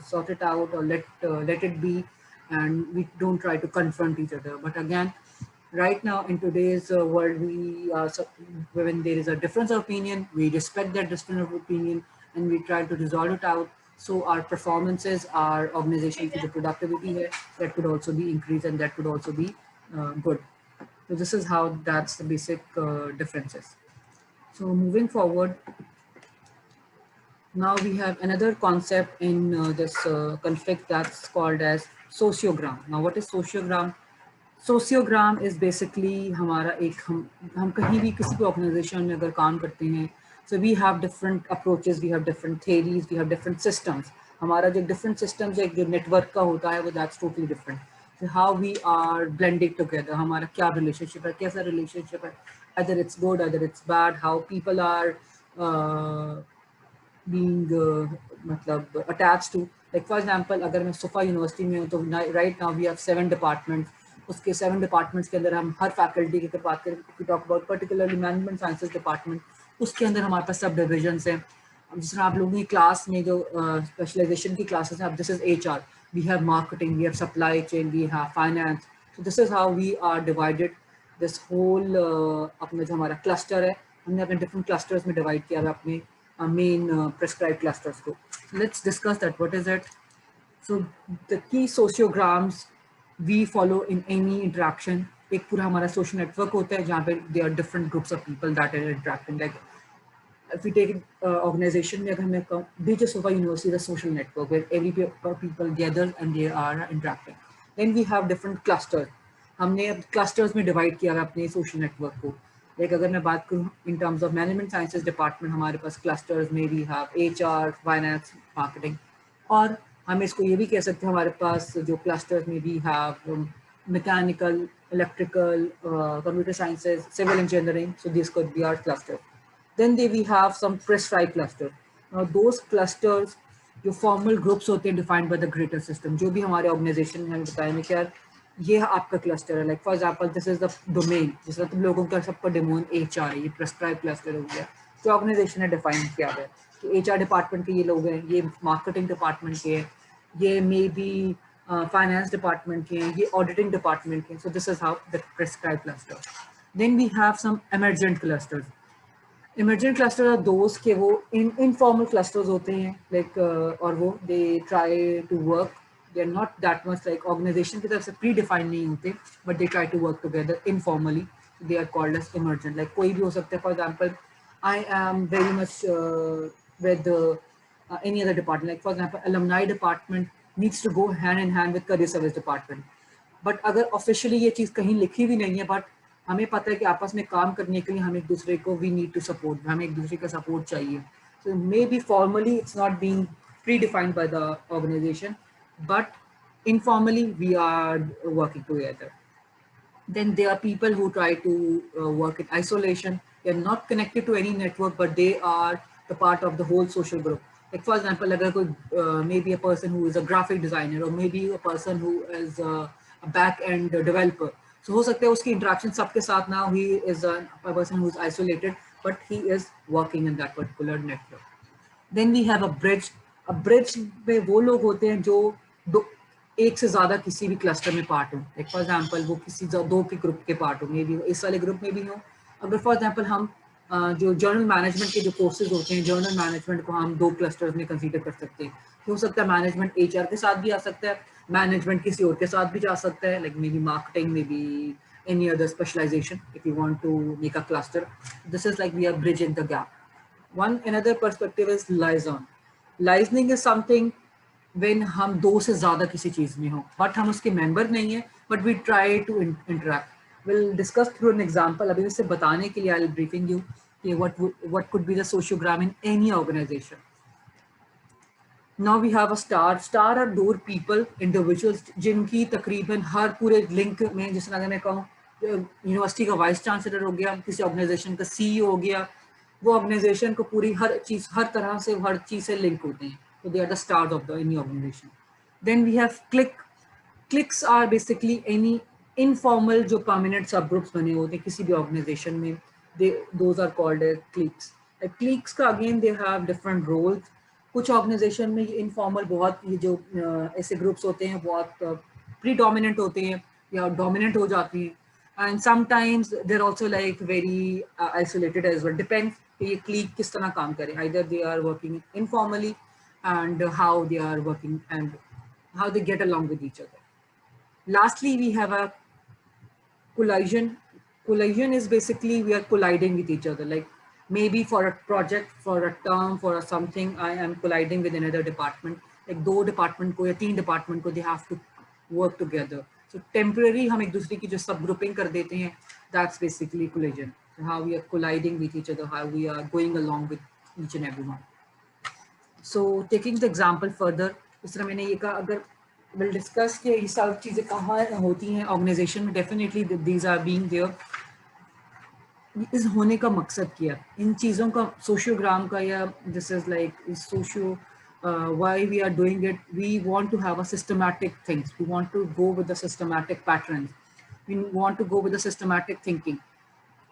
Speaker 7: sort it out or let it be, and we don't try to confront each other. But again, right now in today's world, when there is a difference of opinion, we respect that difference of opinion and we try to resolve it out. So our performances, our organization, the productivity here, that could also be increased and that could also be good. So this is how that's the basic differences. So moving forward, now we have another concept in this conflict that's called as sociogram. Now what is sociogram? Sociogram is basically हमारा एक हम कहीं भी किसी भी organization में अगर काम करते हैं, so we have different approaches, we have different theories, we have different systems. हमारा जो different systems है, जो network का होता है वो that's totally different. So how we are blending together, हमारा क्या relationship है, कैसा relationship है, either it's good, either it's bad, how people are being मतलब attached to. Like for example, अगर मैं SOFA University में हूँ तो right now we have 7 departments. उसके 7 डिपार्टमेंट्स के अंदर हम हर फैकल्टी की अगर बात करें, talk about particularly management sciences department, उसके अंदर हमारे पास सब डिविजन्स हैं. जिस तरह आप लोगों की क्लास में जो स्पेशलाइजेशन की क्लासेस हैं, अब this is HR, we have marketing, we have supply chain, we have finance. So this is how we are divided. This whole अपना जो हमारा क्लस्टर है, हमने अपने डिफरेंट क्लस्टर्स में डिवाइड किया है अपने मेन प्रेस्क्राइब क्लस्टर्स को. Let's discuss that, what is it. So the key sociograms we follow in any interaction. एक पूरा हमारा social network होता है जहाँ पे there are different groups of people that are interacting. Like if we take organization में अगर हमें कहूँ, BJ SOFA University is a social network where every people gather and they are interacting. Then we have different clusters. हमने clusters में divide किया है अपने social network को. Like अगर मैं बात करूँ in terms of management sciences department, हमारे पास clusters में we have HR, finance, marketing. और हम इसको ये भी कह सकते हैं हमारे पास जो क्लस्टर्स में भी have mechanical, electrical, computer sciences, civil engineering. So this could be our cluster. Then they we have some prescribed cluster. Now those clusters जो फॉर्मल ग्रुप्स होते हैं defined by the greater system, जो भी हमारे organisation में बताएंगे कि यार ये आपका क्लस्टर है. Like for example this is the domain, जिसमें तुम लोगों का सबका डोमेन HR है, ये प्रेस्क्राइब क्लस्टर हो गया. जो ऑर्गेनाइजेशन ने डिफाइन किया है कि HR डिपार्टमेंट के ये लोग हैं, ये मार्केटिंग डिपार्टमेंट के हैं, ये मे बी फाइनेंस डिपार्टमेंट के हैं, ये ऑडिटिंग डिपार्टमेंट के हैं. So this is how the prescribe cluster. Then we have some emergent clusters. Emergent cluster are दोस्त के वो इनफॉर्मल क्लस्टर्स होते हैं लाइक और वो they try to work, they are not that much like organization की तरफ से प्री डिफाइंड नहीं होते, but they try to work together informally. They are called as emergent. Like कोई भी हो सकता है. For example I am very much with any other department. Like for example, alumni department needs to go hand in hand with career service department. But अगर officially ये चीज़ कहीं लिखी भी नहीं है, but हमें पता है कि आपस में काम करने के लिए हम एक दूसरे को we need to support, हमें एक दूसरे का support चाहिए. So maybe formally it's not being predefined by the organization, but informally we are working together. Then there are people who try to work in isolation. They are not connected to any network, but they are the part of the whole social group. Like for example, अगर कोई maybe a person who is a graphic designer, or maybe a person who is a back-end developer. So हो सकता है उसकी interaction सबके साथ ना, he is a person who is isolated, but he is working in that particular network. Then we have a bridge. A bridge में वो लोग होते हैं जो एक से ज़्यादा किसी भी क्लस्टर में पार्ट हो. लाइक फॉर एग्जांपल वो किसी दो के ग्रुप के पार्ट हो, मे बी इस वाले ग्रुप में भी हो. अगर फॉर एग्जांपल हम जो जर्नल मैनेजमेंट के जो कोर्सेज होते हैं, जर्नल मैनेजमेंट को हम 2 क्लस्टर्स में कंसीडर कर सकते हैं. हो सकता है मैनेजमेंट HR के साथ भी आ सकता है, मैनेजमेंट किसी और के साथ भी जा सकता है, like may be marketing, may be any other specialization if you want to make a cluster. This is like we are bridging the gap. Another perspective is liaison. Liaising is something when हम 2 से ज़्यादा किसी चीज़ में हो, but हम उसके member नहीं है, but we try to interact. Will discuss through an example. अभी इससे बताने के लिए आई विल ब्रीफिंग यू कि what could be the sociogram in any organization. Now we have a star. Star are those people, individuals जिनकी तकरीबन हर पूरे link में, जिस तरह मैं कहूँ यूनिवर्सिटी का वाइस चांसलर हो गया, किसी ऑर्गेनाइजेशन का CEO हो गया, वो ऑर्गेनाइजेशन को पूरी हर चीज़, हर तरह से, हर चीज़ से लिंक होते हैं. So they are the stars of any organization. Then we have clique. Cliques are basically any informal जो permanent subgroups बने होते हैं किसी भी organization में. Those are called as cliques. Cliques का again they have different roles. कुछ organization में ये informal बहुत ये जो ऐसे groups होते हैं बहुत predominant होते हैं या dominant हो जाती हैं. And sometimes they're also like very isolated as well. Depends कि ये clique किस तरह काम करे. Either they are working informally and how they are working and how they get along with each other. Lastly, we have a collision. Collision is basically we are colliding with each other. Like maybe for a project, for a term, for a something, I am colliding with another department. Like 2 department को या 3 department को they have to work together. So temporary हम एक दूसरे की जो सब grouping कर देते हैं, that's basically collision. So how we are colliding with each other, how we are going along with each and every one. So taking the example further, इस तरह मैंने ये कहा अगर we'll discuss कि ये सब चीज़ें कहाँ होती हैं ऑर्गेनाइजेशन में. Definitely these are being there. इस होने का मकसद क्या, इन चीज़ों का सोशियोग्राम का, या this is like socio why we are doing it. We want to have a systematic things. We want to go with the systematic patterns. We want to go with the systematic thinking.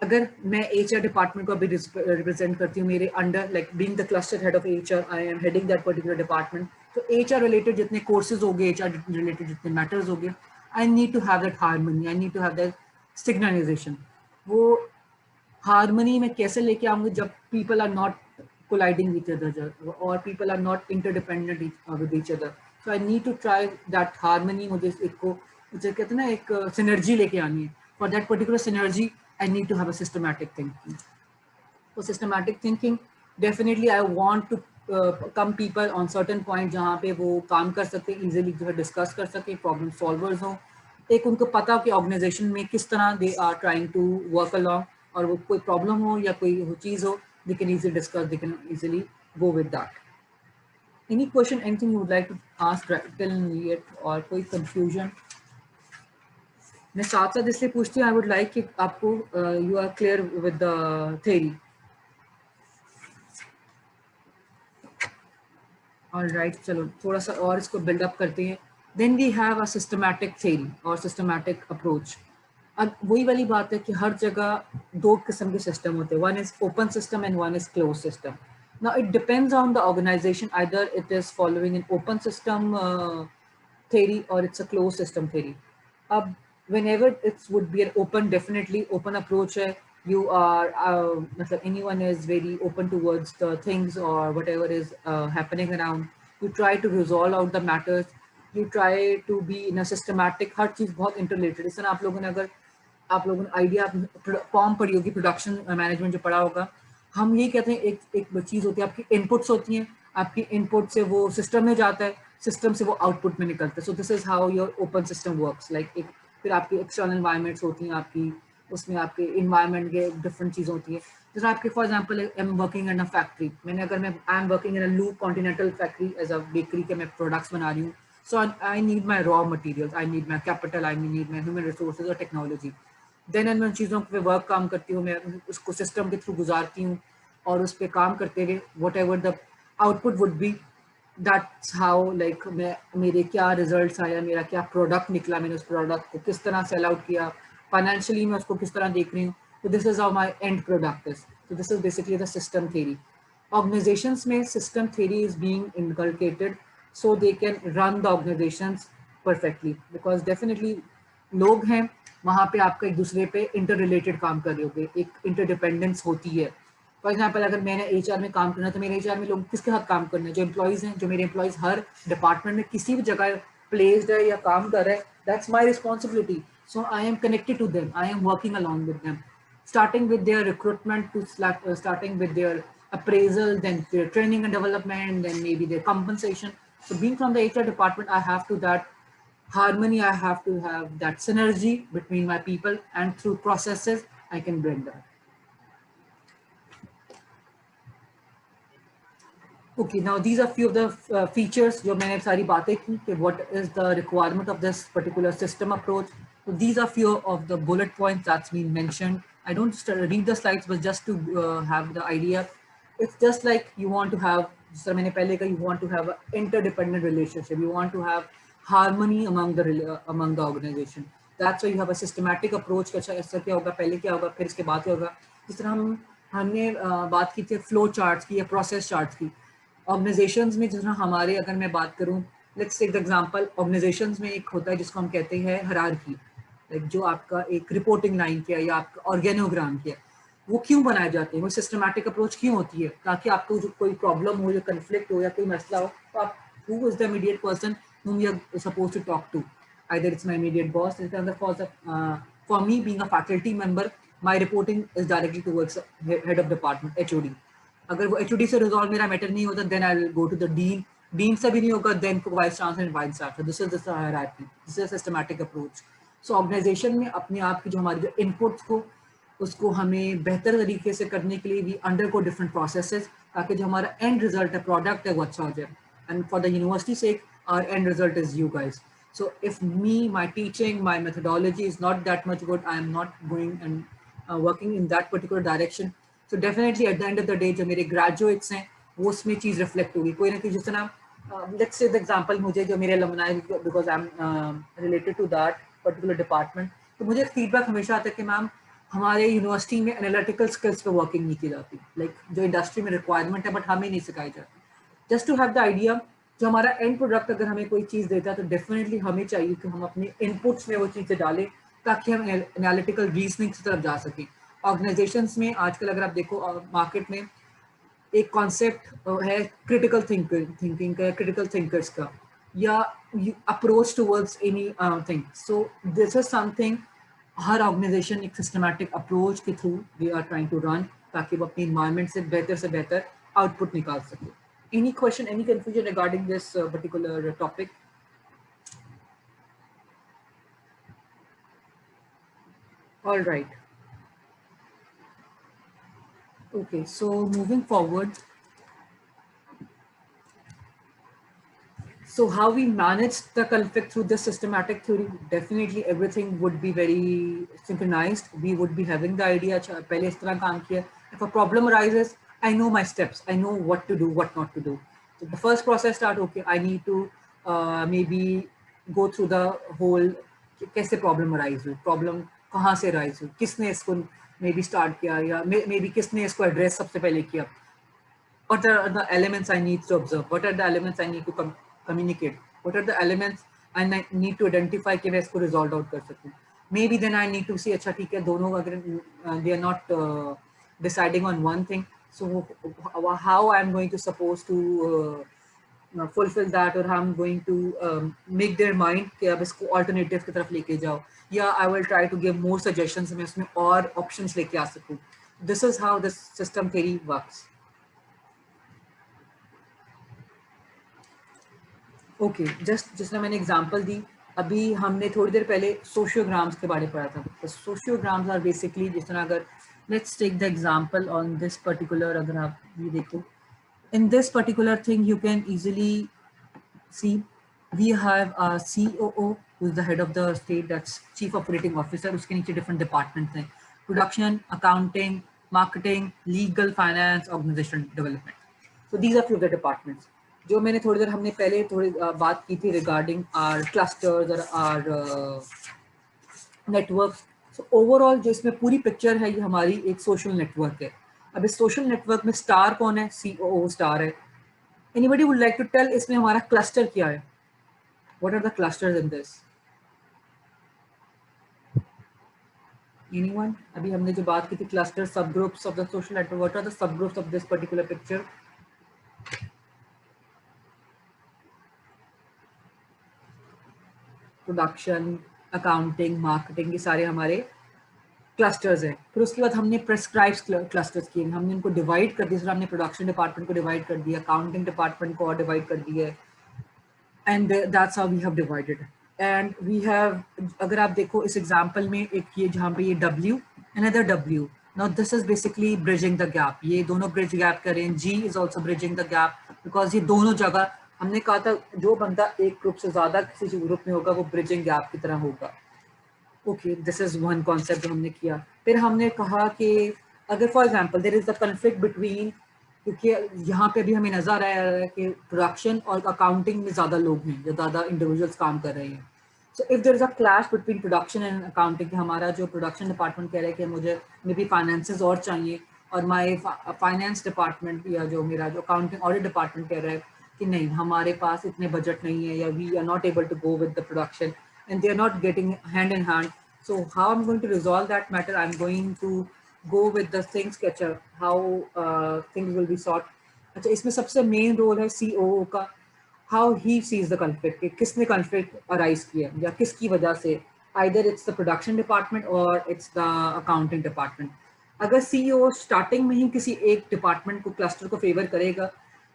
Speaker 7: अगर मैं HR department को अभी represent करती हूँ, मेरे under like being the cluster head of HR, I am heading that particular department. तो HR related जितने courses हो गए, HR रिलेटेड जितने मैटर्स हो गए, I need to have that harmony, I need to have that signalisation. वो harmony में कैसे लेके आऊँगी जब people are not colliding with each other or people are not interdependent with each other. So I need to try that harmony. मुझे कहते हैं ना एक synergy लेके आनी है. For that particular synergy, I need to have a systematic thinking. For systematic thinking, definitely I want to come people on certain point जहाँ पे वो काम कर सकते हैं, easily जो है discuss कर सके, problem solvers हों. एक उनको पता हो कि organization में किस तरह they are trying to work along, और वो कोई problem हो या कोई चीज़ हो, they can easily discuss, they can easily go with that. Any question, anything you would like to ask till yet, or कोई confusion? मैं साथ साथ इसलिए पूछती हूँ, I would like कि आपको you are clear with the theory. All right, चलो थोड़ा सा और इसको build up करते हैं. Then we have a systematic theory or systematic approach. अब वही वाली बात है कि हर जगह 2 किस्म के सिस्टम होते हैं. One is open system and one is close system. Now it depends on the organization. Either it is following an open system theory or it's a closed system theory. Whenever it would be an open, definitely open approach hai, you are anyone is very open towards the things or whatever is happening around. You try to resolve out the matters. You try to be in a systematic. हर चीज बहुत interrelated. इस तरह आप लोगों ने idea form पढ़ी होगी, production management जो पढ़ा होगा, हम ये कहते हैं एक चीज होती है आपकी इनपुट्स होती हैं, आपकी इनपुट से वो सिस्टम में जाता है, सिस्टम से वो आउटपुट में निकलता है. सो this is how your open system works. Like एक फिर आपकी एक्सटर्नल इन्वायरमेंट्स होती हैं आपकी, उसमें आपके इन्वायरमेंट के डिफरेंट चीज़ होती है. जैसे आपके for example I am working in a factory, मैंने अगर मैं I am working in a loop continental factory as a bakery के मैं प्रोडक्ट्स बना रही हूँ. So I need my raw materials, I need my capital, I need my human resources और technology. Then मैं उन चीज़ों पे वर्क काम करती हूँ, मैं उसको सिस्टम के थ्रू गुजारती हूँ और उस पर काम करते हुए what ever the output would be, that's how like मैं मेरे क्या रिजल्ट्स आया, मेरा क्या प्रोडक्ट निकला, मैंने उस प्रोडक्ट को किस तरह सेल आउट किया, फाइनेंशियली मैं उसको किस तरह देख रही हूँ. तो this is how my end product is. तो this is basically the system theory. Organisations में system theory is being inculcated so they can run the organizations perfectly, because definitely लोग हैं वहाँ पे आपका एक दूसरे पे इंटर रिलेटेड काम कर रहे होगे, एक इंटरडिपेंडेंस होती है. फॉर एग्जाम्पल अगर मैंने HR में काम करना है तो मेरे HR में लोग किसके साथ काम करना है, जो एम्प्लॉयज़ हैं, जो मेरे एम्प्लॉयज़ हर डिपार्टमेंट में किसी भी जगह प्लेस्ड है या काम कर रहे हैं, that's my responsibility. So I am connected to them, I am working along with them, starting with their recruitment to starting with their appraisal, then their training and development, then maybe their compensation. So being from the HR department, I have to that harmony, I have to have that synergy between my people, and through processes, I can bring that. Okay, now these are few of the features जो मैंने सारी बातें की कि what is the requirement of this particular system approach. So these are few of the bullet points that's been mentioned. I don't read the slides, but just to have the idea. It's just like you want to have, जिस मैंने पहले कहा, you want to have an interdependent relationship. You want to have harmony among the organization. That's why you have a systematic approach. अच्छा ऐसा क्या होगा, पहले क्या होगा, फिर इसके बाद क्या होगा. जिस तरह हमने बात की थी फ्लो चार्ट्स की या प्रोसेस चार्ट्स की. ऑर्गेनाइजेशंस में जिस तरह हमारे, अगर मैं बात करूं, let's take the example, organizations में एक होता है जिसको हम कहते हैं हायरार्की, लाइक जो आपका एक रिपोर्टिंग लाइन किया या आपका ऑर्गेनोग्राम किया, वो क्यों बनाए जाते हैं, वो सिस्टमैटिक अप्रोच क्यों होती है, ताकि आपको जो कोई प्रॉब्लम हो या कन्फ्लिक्ट हो या कोई मसला हो तो आप who is the immediate person whom you are supposed to talk to. Either it's my immediate boss, for me being a faculty member, my reporting is directly towards head of department, HOD. अगर वो HOD से resolve मेरा matter नहीं होता, then I will go to the dean. Dean से भी नहीं होगा, then vice chancellor and vice chancellor. This is the hierarchy, this is systematic approach. So organization में अपने आप की जो हमारी जो इनपुट्स को, उसको हमें बेहतर तरीके से करने के लिए भी अंडर को डिफरेंट प्रोसेसेस, ताकि जो हमारा एंड रिजल्ट है, प्रोडक्ट है, वो अच्छा हो जाए. And for the university sake, our end result is you guys. So if my teaching, my methodology is not that much good, I am not going and working in that particular direction. So definitely at the end of the day, जो मेरे graduates हैं, वो उसमें चीज़ reflect होगी. कोई ना कोई, जिस तरह let's say the example, मुझे जो मेरे alumni, because I'm related to that particular department, तो मुझे feedback हमेशा आता है कि मैम हमारे यूनिवर्सिटी में एनालिटिकल स्किल्स पे वर्किंग नहीं की जाती, लाइक जो इंडस्ट्री में रिक्वायरमेंट है, बट हमें नहीं सिखाई जाती. Just to have the idea, जो हमारा एंड प्रोडक्ट अगर हमें कोई चीज़ देता है तो डेफिनेटली हमें चाहिए कि हम अपने इनपुट्स में वो चीज़ें डालें, ताकि हम एनालिटिकल रीजनिंग की तरफ जा सकें. ऑर्गेनाइजेशंस में आजकल अगर आप देखो मार्केट में एक कॉन्सेप्ट है क्रिटिकल थिंकिंग का, क्रिटिकल थिंकर्स का, या approach towards anything. So this is something हर ऑर्गेनाइजेशन एक सिस्टमैटिक अप्रोच के through we are trying to run, ताकि वो अपने इन्वायरमेंट से बेहतर आउटपुट निकाल सके. Any question, any confusion regarding this particular topic? All right. Okay, so moving forward. So how we manage the conflict through this systematic theory, definitely everything would be very synchronized. We would be having the idea, पहले इस तरह काम किया. If a problem arises, I know my steps. I know what to do, what not to do. So the first process start, okay, I need to maybe go through the whole, कैसे problem arise हुई, problem कहाँ से arise हुई, किसने इसको maybe start किया, या maybe किसने इसको address सबसे पहले किया. what are the elements I need to observe, what are the elements I need to communicate, what are the elements I need to identify कि मैं इसको resolve out कर सकूँ. Maybe then I need to see अच्छा ठीक है दोनों अगर they are not deciding on one thing, so how I'm going to suppose to fulfill that, or how I'm going to make their mind कि अब इसको alternatives की तरफ लेके जाओ, या I will try to give more suggestions मैं उसमें और options लेके आ सकूँ. This is how this system theory works. Okay just जिसने मैंने एग्जांपल दी, अभी हमने थोड़ी देर पहले सोशियोग्राम्स के बारे में पढ़ा था. तो सोशियोग्राम्स आर बेसिकली जिस तरह अगर let's take the example on this particular, अगर आप ये देखो in this particular thing you can easily see we have a COO who is the head of the state, that's chief operating officer. उसके नीचे different departments हैं, production, accounting, marketing, legal, finance, organization development. So these are few of the departments. जो मैंने थोड़ी देर हमने पहले थोड़ी बात की थी रिगार्डिंग आर क्लस्टर्स और आर नेटवर्क्स. सो ओवरऑल जो इसमें पूरी पिक्चर है ये हमारी एक सोशल नेटवर्क है. अब इस सोशल नेटवर्क में स्टार कौन है? COO स्टार है. Anybody would like to tell इसमें हमारा क्लस्टर क्या है? What are the clusters in this? Anyone? अभी हमने जो बात की थी cluster sub groups of the social network, what are the sub groups of this particular picture? Production, accounting, marketing, ये सारे हमारे क्लस्टर्स हैं. फिर उसके बाद हमने प्रेस्क्राइब्स क्लस्टर्स किए, हमने इनको डिवाइड कर दिया. हमने प्रोडक्शन डिपार्टमेंट को डिवाइड कर दिया, अकाउंटिंग डिपार्टमेंट को और डिवाइड कर दिया, and that's how we have divided. And we have, अगर आप देखो इस एग्जांपल में एक ये जहाँ पे ये W, another W. Now this is basically bridging the gap. ये दोनों ब्रिज गैप करें. G is also bridging the gap because ये दोनों जगह हमने कहा था जो बंदा एक ग्रुप से ज्यादा किसी ग्रुप में होगा वो ब्रिजिंग गैप की तरह होगा. Okay, this is one concept जो हमने किया. फिर हमने कहा कि अगर for example there is the conflict between, क्योंकि यहाँ पे भी हमें नजर आ रहा है कि प्रोडक्शन और अकाउंटिंग में ज्यादा लोग हैं, ज्यादा इंडिविजुअल्स काम कर रहे हैं. So if there is a clash between production and accounting, हमारा जो प्रोडक्शन डिपार्टमेंट कह रहा है कि मुझे मे बी फाइनेंसेस और चाहिए, और माई फाइनेंस डिपार्टमेंट या जो मेरा जो अकाउंटिंग ऑडिट डिपार्टमेंट कह रहा है कि नहीं हमारे पास इतने बजट नहीं है, या we are not able to go with the production and they are not getting hand in hand. So how I am going to resolve that matter? I am going to go with the things कि अच्छा how things will be sort. अच्छा, इसमें सबसे main role है COO का, how he sees the conflict, कि किसने conflict arise किया या किसकी वजह से. Either it's the production department और इट्स द अकाउंटिंग डिपार्टमेंट. अगर CEO स्टार्टिंग में ही किसी एक डिपार्टमेंट को, क्लस्टर को फेवर करेगा,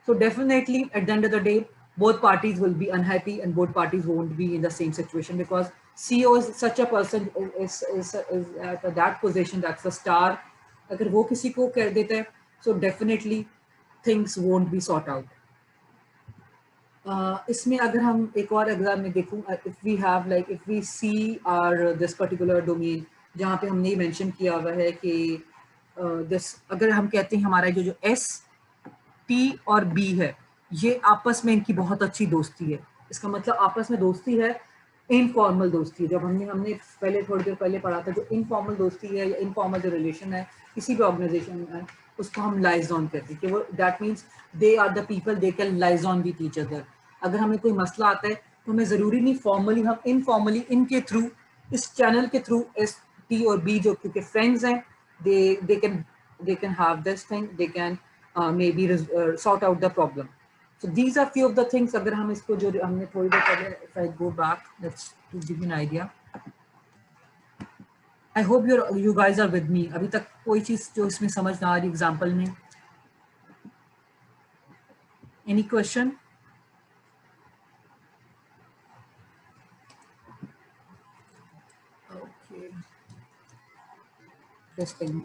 Speaker 7: so definitely at the end of the day both parties will be unhappy and both parties won't be in the same situation, because CEO is such a person, is at that position, that's the star. अगर वो किसी को कह देता है so definitely things won't be sought out. इसमें अगर हम एक और एग्जाम में देखूं, if we have like if we see our this particular domain जहाँ पे हमने मेंशन किया हुआ है कि this, अगर हम कहते हैं हमारा जो S, T और B है, ये आपस में इनकी बहुत अच्छी दोस्ती है. इसका मतलब आपस में दोस्ती है, इनफॉर्मल दोस्ती है. जब हमने पहले थोड़ी देर पहले पढ़ा था, जो इनफॉर्मल दोस्ती है या इनफॉर्मल जो रिलेशन है किसी भी ऑर्गेनाइजेशन में, उसको हम लाइजॉन कहते हैं कि वो that means they are the people they can liaison with each other. अगर हमें कोई मसला आता है तो हमें ज़रूरी नहीं फॉर्मली, हम इनफॉर्मली इनके थ्रू, इस चैनल के थ्रू, इस T और B जो क्योंकि फ्रेंड्स हैं, they can have this thing, they can maybe sort out the problem. So these are few of the things. अगर हम इसको जो हमने थोड़ी देर पहले, if I go back, let's to give you an idea. I hope you guys are with me. अभी तक कोई चीज जो इसमें समझ ना आ रही एग्जाम्पल में? Any question?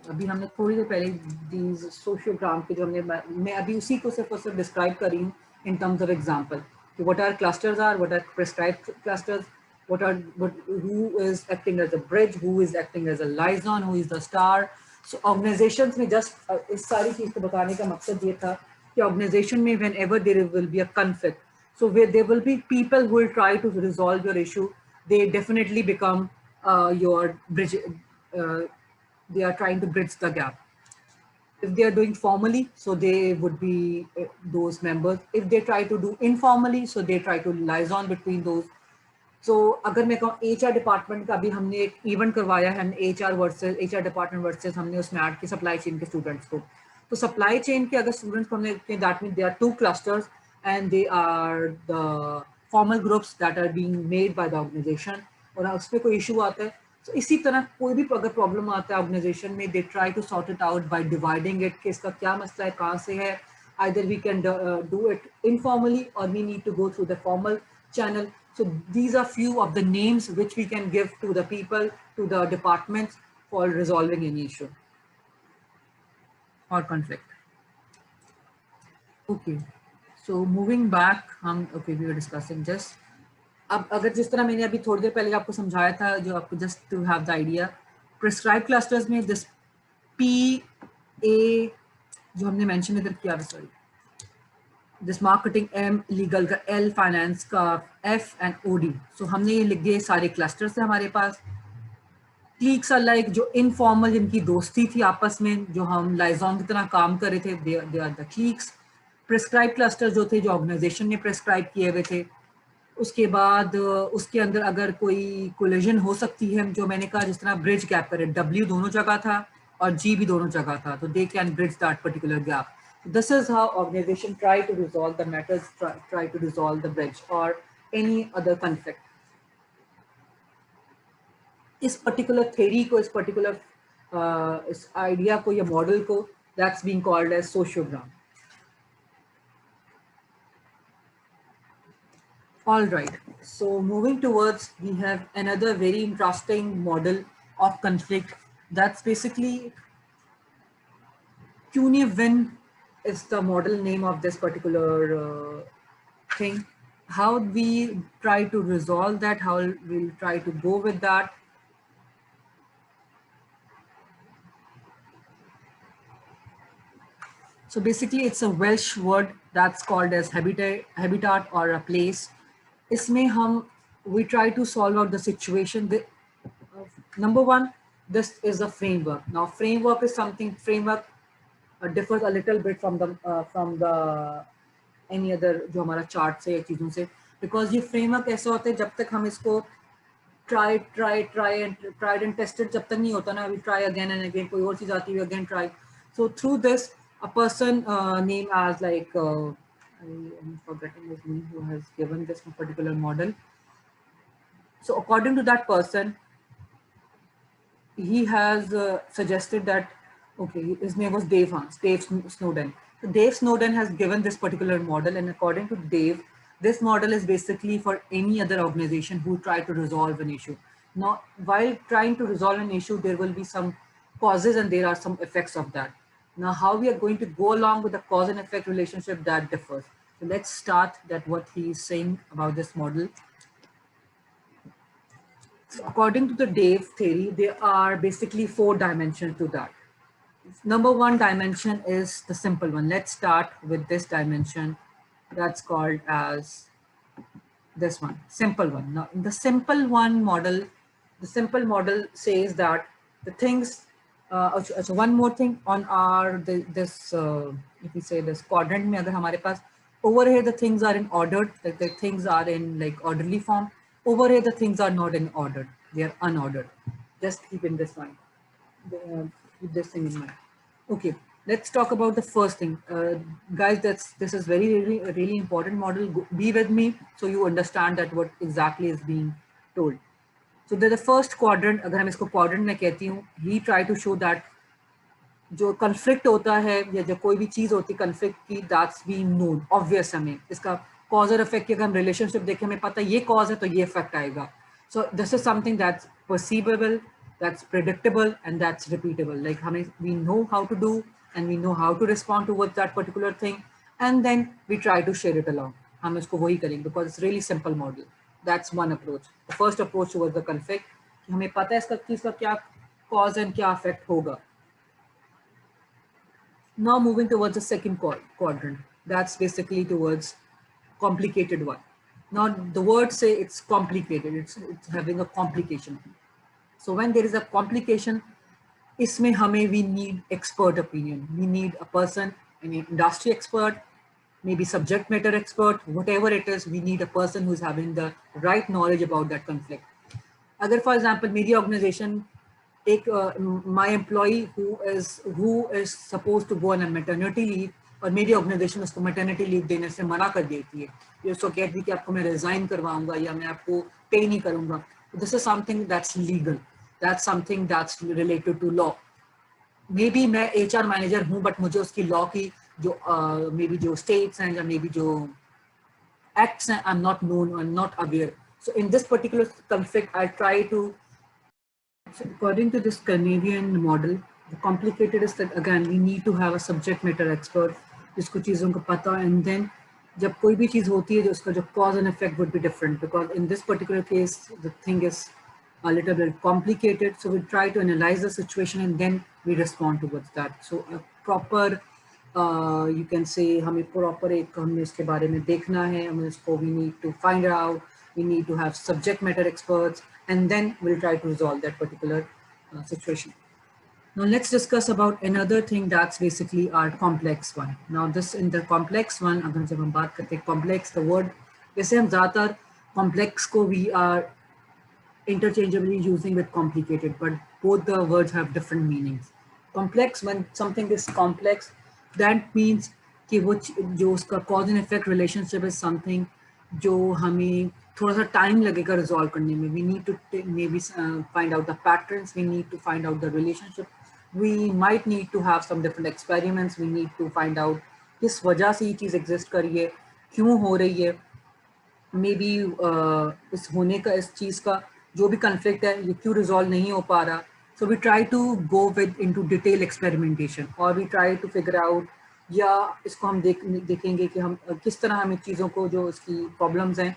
Speaker 7: अभी हमने थोड़ी देर पहले दीज सोशियोग्राम के जो हमने, मैं अभी उसी को सिर्फ और सिर्फ डिस्क्राइब कर रही हूँ इन टर्म्स ऑफ एग्जांपल कि what are clusters are, what are prescribed clusters, who is acting as a bridge, who is acting as a liaison, who is the star. So organizations में just इस सारी चीज को बताने का मकसद ये था कि organization में whenever there will be a conflict, so where there will be people who will try to resolve your issue, they definitely become your bridge. They are trying to bridge the gap. If they are doing formally, so they would be those members. If they try to do informally, so they try to liaison between those. So अगर मैं कहूँ HR department का भी हमने एक event करवाया है, HR department versus हमने उसमें ऐड की सप्लाई चेन के स्टूडेंट्स को. तो सप्लाई चेन के अगर स्टूडेंट्स को हमने that mean they are 2 clusters and they are the formal groups that are being made by the organization. और उसमें कोई इशू आता है, तो इसी तरह कोई भी अगर प्रॉब्लम आता है ऑर्गेनाइजेशन में, they try to sort it out by dividing it कि इसका क्या मसला है, कहाँ से है. Either we can do it informally or we need to go through the formal channel. So these are few of the names which we can give to the people, to the departments for resolving any issue or conflict. Okay, so moving back, we were discussing just. अब अगर जिस तरह मैंने अभी थोड़ी देर पहले आपको समझाया था, जो आपको just to have the idea, prescribe clusters में दिस PA जो हमने मेंशन इधर किया, sorry, this marketing M, legal का L, फाइनेंस का F एंड OD. सो हमने ये लिख दिए सारे क्लस्टर्स है हमारे पास. क्लीक्स आर लाइक जो इनफॉर्मल, जिनकी दोस्ती थी आपस में, जो हम लाइजॉन की तरह काम कर रहे थे, they are the cliques. Prescribe cluster जो थे, जो ऑर्गेनाइजेशन ने प्रिस्क्राइब किए हुए थे. उसके बाद उसके अंदर अगर कोई कोलिजन हो सकती है, जो मैंने कहा जिस तरह ब्रिज गैप करे, W दोनों जगह था और G भी दोनों जगह था, तो they can bridge that particular gap. This is how organization try to resolve the matters, try to resolve the bridge or any other conflict. इस particular theory को, इस particular इस idea को या model को, that's being called as sociogram. All right, so moving towards, we have another very interesting model of conflict. That's basically CUNY win is the model name of this particular thing. How we try to resolve that, how we'll try to go with that. So basically it's a Welsh word that's called as habitat or a place. इसमें हम we try to solve out the situation. Number one, this is a framework. Now framework is something, framework differs a little bit from the any other जो हमारा chart से या चीज़ों से, because ये framework ऐसा होता है जब तक हम इसको tried and tested जब तक नहीं होता ना, we try again and again, कोई और चीज़ आती है again try. So through this, a person named as like I'm forgetting his name, who has given this particular model. So according to that person, he has suggested that, okay, his name was Dave Snowden. So Dave Snowden has given this particular model, and according to Dave, this model is basically for any other organization who try to resolve an issue. Now, while trying to resolve an issue, there will be some causes and there are some effects of that. Now, how we are going to go along with the cause and effect relationship, that differs. So let's start that what he is saying about this model. So according to the Dave theory, there are basically 4 dimensions to that. Number 1 dimension is the simple one. Let's start with this dimension. That's called as this one, simple one. Now, in the simple one model, the simple model says that the things. So one more thing on our this if we say this quadrant में अगर हमारे पास over here the things are in ordered, like the things are in like orderly form. Over here the things are not in order, they are unordered. Just keep in this mind, keep this thing in mind. Okay, let's talk about the first thing, guys. This is really important model. Be with me so you understand that what exactly is being told. So the first quadrant, अगर हम इसको quadrant में कहती हूँ, he try to show that जो conflict होता है या जो कोई भी चीज़ होती है conflict की, that's being known, obvious हमें इसका cause और effect की अगर हम relationship देखें, हमें पता है ये cause है तो ये effect आएगा. So this is something that's perceivable, that's predictable, and that's repeatable. Like हमें we know how to do and we know how to respond towards that particular thing, and then we try to share it along. हम इसको वही करेंगे because it's really simple model. That's one approach. The first approach towards the conflict, कि हमें पता है इसका चीज़ का क्या cause and क्या effect होगा. Now moving towards the second quadrant, that's basically towards complicated one. Now the words say it's complicated, it's having a complication. So when there is a complication, इसमें हमें we need expert opinion. We need a person, an industry expert, maybe subject matter expert, whatever it is, we need a person who's having the right knowledge about that conflict. Agar for example, media organization, my employee who is supposed to go on a maternity leave, और मेरी organisation उसको maternity leave देने से मना कर देती है, ये उसको कहती है कि आपको मैं रिजाइन करवाऊंगा या मैं आपको पे नहीं करूंगा. This is something that's legal, that's something that's related to law. Maybe मैं HR मैनेजर हूँ बट मुझे उसकी लॉ की जो मे बी जो स्टेट्स हैं या मे बी जो acts हैं, I'm not known, I'm not aware. So in this particular conflict, I try to, according to this Canadian model, the complicated is that again we need to have a subject matter expert जिसको चीज़ों को पता, and then जब कोई भी चीज़ होती है जो उसका जो cause and effect would be different, because in this particular case the thing is a little bit complicated, so we try to analyze the situation and then we respond towards that. So a proper you can say हमें proper एक हमने इसके बारे में देखना है, हमें इसको we need to find out, we need to have subject matter experts, and then we'll try to resolve that particular situation. Now let's discuss about another thing that's basically our complex one. Now this in the complex one, अगर जब हम बात करते हैं complex, the word जैसे हम ज़्यादातर complex को we are interchangeably using with complicated, but both the words have different meanings. Complex, when something is complex, that means कि वो जो उसका cause and effect relationship is something जो हमें थोड़ा सा time लगेगा resolve करने में. We need to maybe find out the patterns, we need to find out the relationship, we might need to have some different experiments, we need to find out किस वजह से ये चीज़ exist कर रही है, क्यों हो रही है, maybe इस होने का इस चीज़ का जो भी conflict है ये क्यों resolve नहीं हो पा रहा. So we try to go into detailed experimentation, or we try to figure out, या इसको हम देखेंगे कि हम किस तरह हम इन चीज़ों को जो इसकी problems हैं,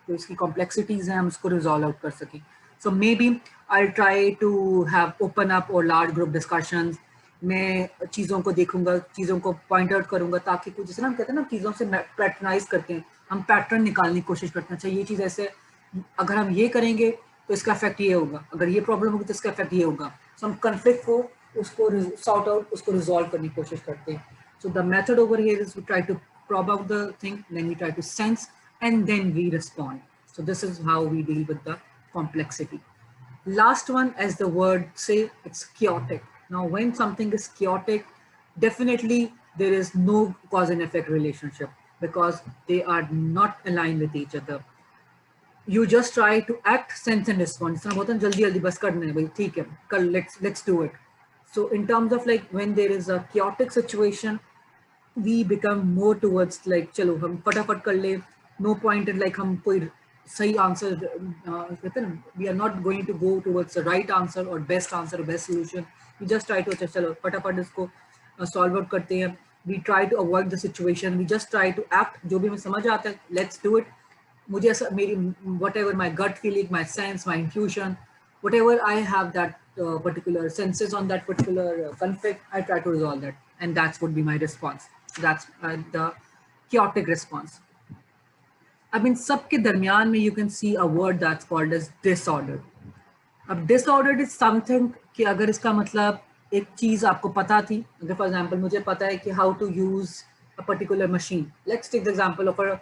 Speaker 7: जो इसकी complexities हैं, हम इसको resolve out कर सकें. So maybe I'll try to have open up or large group discussions. मैं चीज़ों को देखूंगा, चीज़ों को point out करूंगा, ताकि कुछ जैसे ना हम कहते हैं ना चीज़ों से patronize करते हैं, हम पैटर्न निकालने की कोशिश करते हैं. अच्छा ये चीज़ ऐसे अगर हम ये करेंगे तो इसका इफेक्ट ये होगा, अगर ये प्रॉब्लम होगी तो इसका इफेक्ट ये होगा. सो हम कन्फ्लिक्ट को उसको सॉर्ट आउट, उसको रिजॉल्व करने की कोशिश करते हैं. So the method over here is we try to probe out the thing, then we try to sense, and then we respond. So this is how we deal with the complexity. Last one, as the word say, it's chaotic. Now when something is chaotic, definitely there is no cause and effect relationship, because they are not aligned with each other. You just try to act, sense and respond. इतना बहुत जल्दी जल्दी बस करना है भाई, ठीक है कल let's do it. So in terms of like when there is a chaotic situation, we become more towards like चलो हम फटाफट कर ले, no point in like हम कोई सही आंसर कहते हैं ना, we are not going to go towards the right answer or best answer or best solution. We just try to चलो फटाफट इसको solve out करते हैं. We try to avoid the situation. We just try to act, जो भी हमें समझ आता है let's do it. मुझे ऐसा मेरी whatever my gut feeling, my sense, my intuition, whatever I have that particular senses on that particular conflict, I try to resolve that, and that's would be my response. That's the chaotic response. अब इन सब के दरमियान में you can see a word that's called as disordered. अब disordered is something कि अगर इसका मतलब एक चीज़ आपको पता थी, अगर for example मुझे पता है कि how to use a particular machine. Let's take the example of a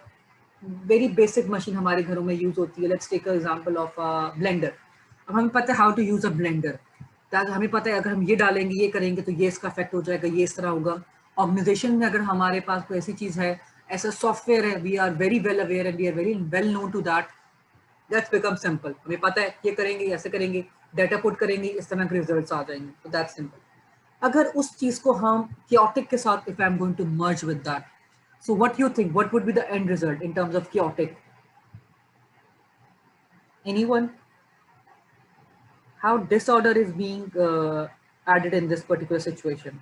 Speaker 7: very basic machine हमारे घरों में यूज होती है. Let's take an example of a blender. अब हमें पता है how to use a blender. हमें पता है अगर हम ये डालेंगे, ये करेंगे तो ये इसका इफेक्ट हो जाएगा, ये इस तरह होगा. ऑर्गेनाइजेशन में अगर हमारे पास कोई ऐसी चीज़ है, ऐसा सॉफ्टवेयर है, we are very well aware and we are very well known to that, that's become simple. हमें पता है ये करेंगे, ऐसे करेंगे, डाटा पुट करेंगे, इस तरह के रिजल्ट्स आ जाएंगे, तो दैट्स सिंपल. अगर उस चीज़ को हम chaotic के साथ, if I'm going to merge with that, so what you think, what would be the end result in terms of chaotic? Anyone? How disorder is being added in this particular situation?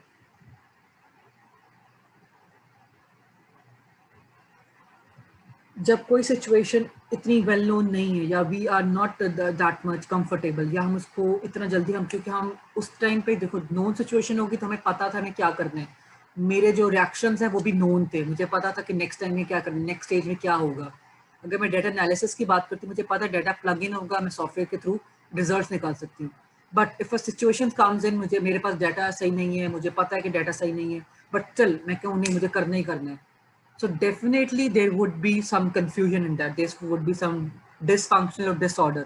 Speaker 7: जब कोई situation इतनी well known नहीं है, या we are not that much comfortable, या हम उसको इतना जल्दी क्योंकि हम उस टाइम पे देखो known situation होगी तो हमें पता था हमें क्या करना है. मेरे जो रिएक्शंस हैं वो भी नोन थे, मुझे पता था कि नेक्स्ट टाइम में क्या करना है, नेक्स्ट स्टेज में क्या होगा. अगर मैं डाटा एनालिसिस की बात करती हूँ, मुझे पता है डाटा प्लग इन होगा, मैं सॉफ्टवेयर के थ्रू रिजल्ट्स निकाल सकती हूँ. But if a situation comes in, मुझे मेरे पास डाटा सही नहीं है, मुझे पता है कि डाटा सही नहीं है, but still मैं कहूँ नहीं मुझे करना ही करना है. So definitely there would be some confusion in that. There would be some dysfunction or disorder,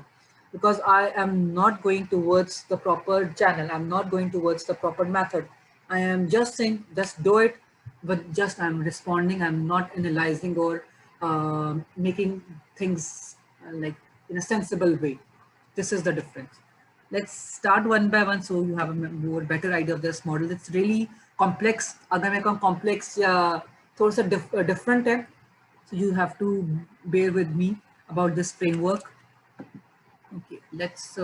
Speaker 7: because I am not going towards the proper channel. I'm not going towards the proper method. I am just saying, just do it, but just I'm responding. I'm not analyzing or making things like in a sensible way. This is the difference. Let's start one by one so you have a more better idea of this model. It's really complex. अगर मैं कहूँ complex या थोड़ा सा different है, so you have to bear with me about this framework. Okay, let's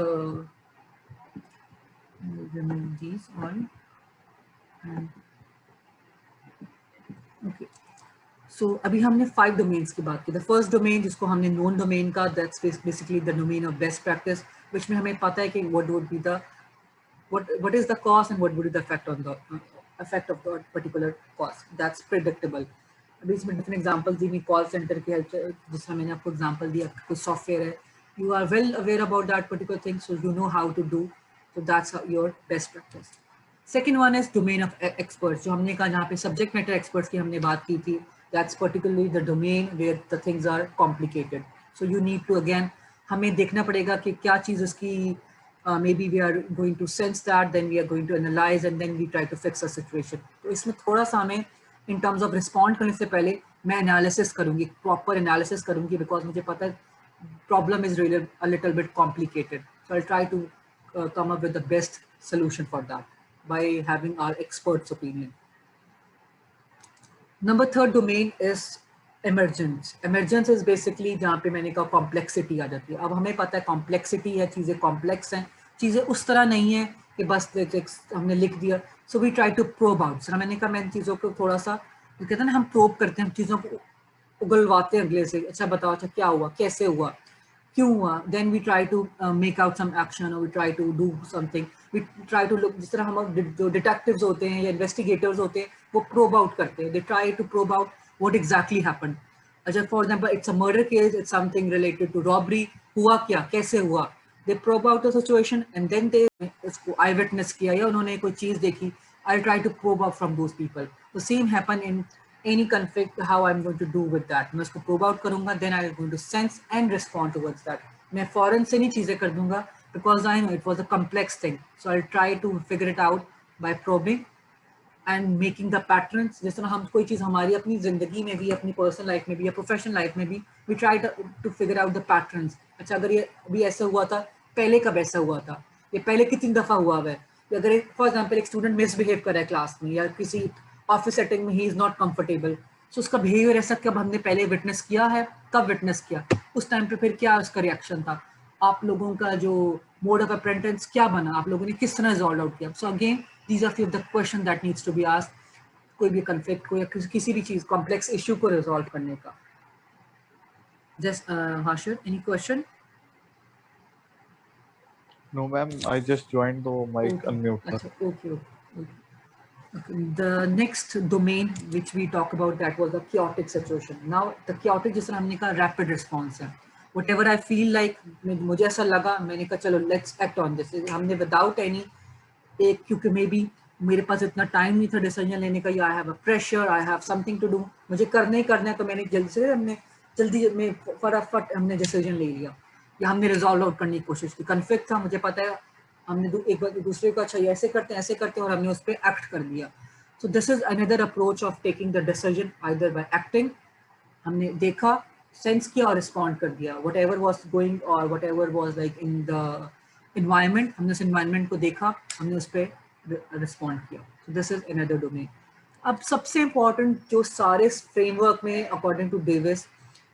Speaker 7: remove these all. Okay. So अभी हमने 5 domains की बात की. The first domain जिसको हमने known domain का, that's basically the domain of best practice, which में हमें पता है कि what would be the what is the cost and what would be the effect on the effect of the particular cost. That's predictable. अभी इसमें different examples दी हुई call center की help, जिसमें मैंने आपको example दिया कोई software है, you are well aware about that particular thing, so you know how to do. So that's your best practice. Second one is domain of experts. जो हमने कहा जहाँ पे subject matter experts की हमने बात की थी. That's particularly the domain where the things are complicated. So you need to again हमें देखना पड़ेगा कि क्या चीज़ उसकी maybe we are going to sense that, then we are going to analyze and then we try to fix a situation. तो इसमें थोड़ा सा हमें in terms of respond करने से पहले मैं analysis करूँगी, proper analysis करूँगी, because मुझे पता है problem is really a little bit complicated. So I'll try to come up with the best solution for that by having our experts' opinion. Number third domain is emergence. Emergence is basically जहाँ पे मैंने कहा complexity आ जाती है. अब हमें पता है complexity है, चीज़ें complex हैं, चीज़ें उस तरह नहीं है कि बस हमने लिख दिया. So we try to probe out. Sir मैंने कहा मैं चीज़ों को थोड़ा सा कहते हैं ना हम probe करते हैं, चीज़ों को उगलवाते हैं अगले से. अच्छा बताओ, अच्छा क्या हुआ, कैसे हुआ, क्यों हुआ. Then we try to make out some action or we try to do something. We try to look, जिस तरह हम जो detectives होते हैं या investigators होते हैं वो probe out करते हैं. They try to probe out what exactly happened. अच्छा for example it's a murder case, it's something related to robbery. हुआ क्या, कैसे हुआ. They probe out the situation and then they इसको eyewitness किया या उन्होंने कोई चीज़ देखी. I'll try to probe out from those people. The same happen in any conflict, how I'm going to do with that. मैं उसको probe out करूँगा, then I'm going to sense and respond towards that. मैं फौरन से नहीं चीज़ें कर दूँगा because I know it was a complex thing. So I'll try to figure it out by probing and making the patterns. जिस तरह हम कोई चीज़ हमारी अपनी ज़िंदगी में भी, अपनी पर्सनल लाइफ में भी या प्रोफेशनल लाइफ में भी, we try to figure out the patterns. अच्छा अगर ये अभी ऐसा हुआ था, पहले कब ऐसा हुआ था, ये पहले कितनी दफ़ा हुआ है. अगर फॉर एग्जाम्पल एक स्टूडेंट मिसबिहेव कर रहा है क्लास में या किसी ऑफिस सेटिंग में, ही इज़ नॉट कंफर्टेबल, सो उसका बिहेवियर ऐसा कब हमने पहले विटनेस किया है, कब विटनेस किया, उस टाइम पे फिर क्या उसका रिएक्शन था, आप लोगों का जो मोड ऑफ अप्रेंटेंस क्या बना, आप लोगों ने किस तरह रिजॉल्व आउट किया. So again these are few of the question that needs to be asked कोई भी कन्फ्लिक्ट को या किसी भी चीज़ कॉम्प्लेक्स इशू को रिजॉल्व करने का. Just Hashir, any question?
Speaker 4: No, ma'am. I just joined the mic unmute.
Speaker 7: Okay. The next domain which we talk about, that was the chaotic situation. Now the chaotic जिस तरह हमने कहा rapid response है. Whatever I feel like, मुझे ऐसा लगा, मैंने कहा चलो let's act on this. हमने without any एक, क्योंकि maybe मेरे पास इतना टाइम नहीं था डिसीजन लेने का, या I have a pressure, I have something to do, मुझे करना ही करना है, तो मैंने जल्दी में फटाफट हमने डिसीजन ले लिया या हमने रिजॉल्व आउट करने की कोशिश की. कन्फ्लिक्ट था, मुझे पता है, हमने एक बार दूसरे को अच्छा ये ऐसे करते हैं और हमने उस पर एक्ट कर दिया. सो this is another approach of taking the decision, either bye acting, हमने देखा, सेंस किया और रिस्पॉन्ड कर दिया. वट एवर वॉज गोइंग और what ever was like in the environment, हमने उस इन्वायरमेंट को देखा, हमने उस पर रिस्पॉन्ड किया. So this is another domain. अब सबसे इम्पॉर्टेंट जो सारे फ्रेमवर्क में according to Davis,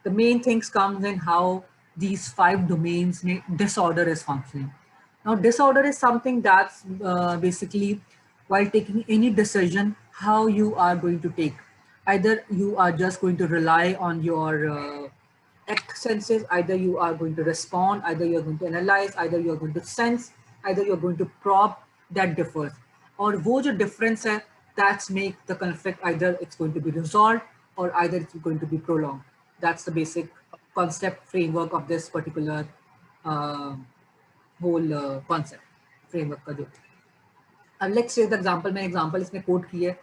Speaker 7: the main things comes in how these 5 domains disorder is functioning. Now disorder is something that's basically while taking any decision, how you are going to take. Either you are just going to rely on your act senses, either you are going to respond, either you are going to analyze, either you are going to sense, either you are going to probe. That differs. और वो जो difference है, that's make the conflict either it's going to be resolved or either it's going to be prolonged. That's the basic concept framework of this particular whole concept. Framework का जो। अब let's take the example, मैं example इसमें coat की है।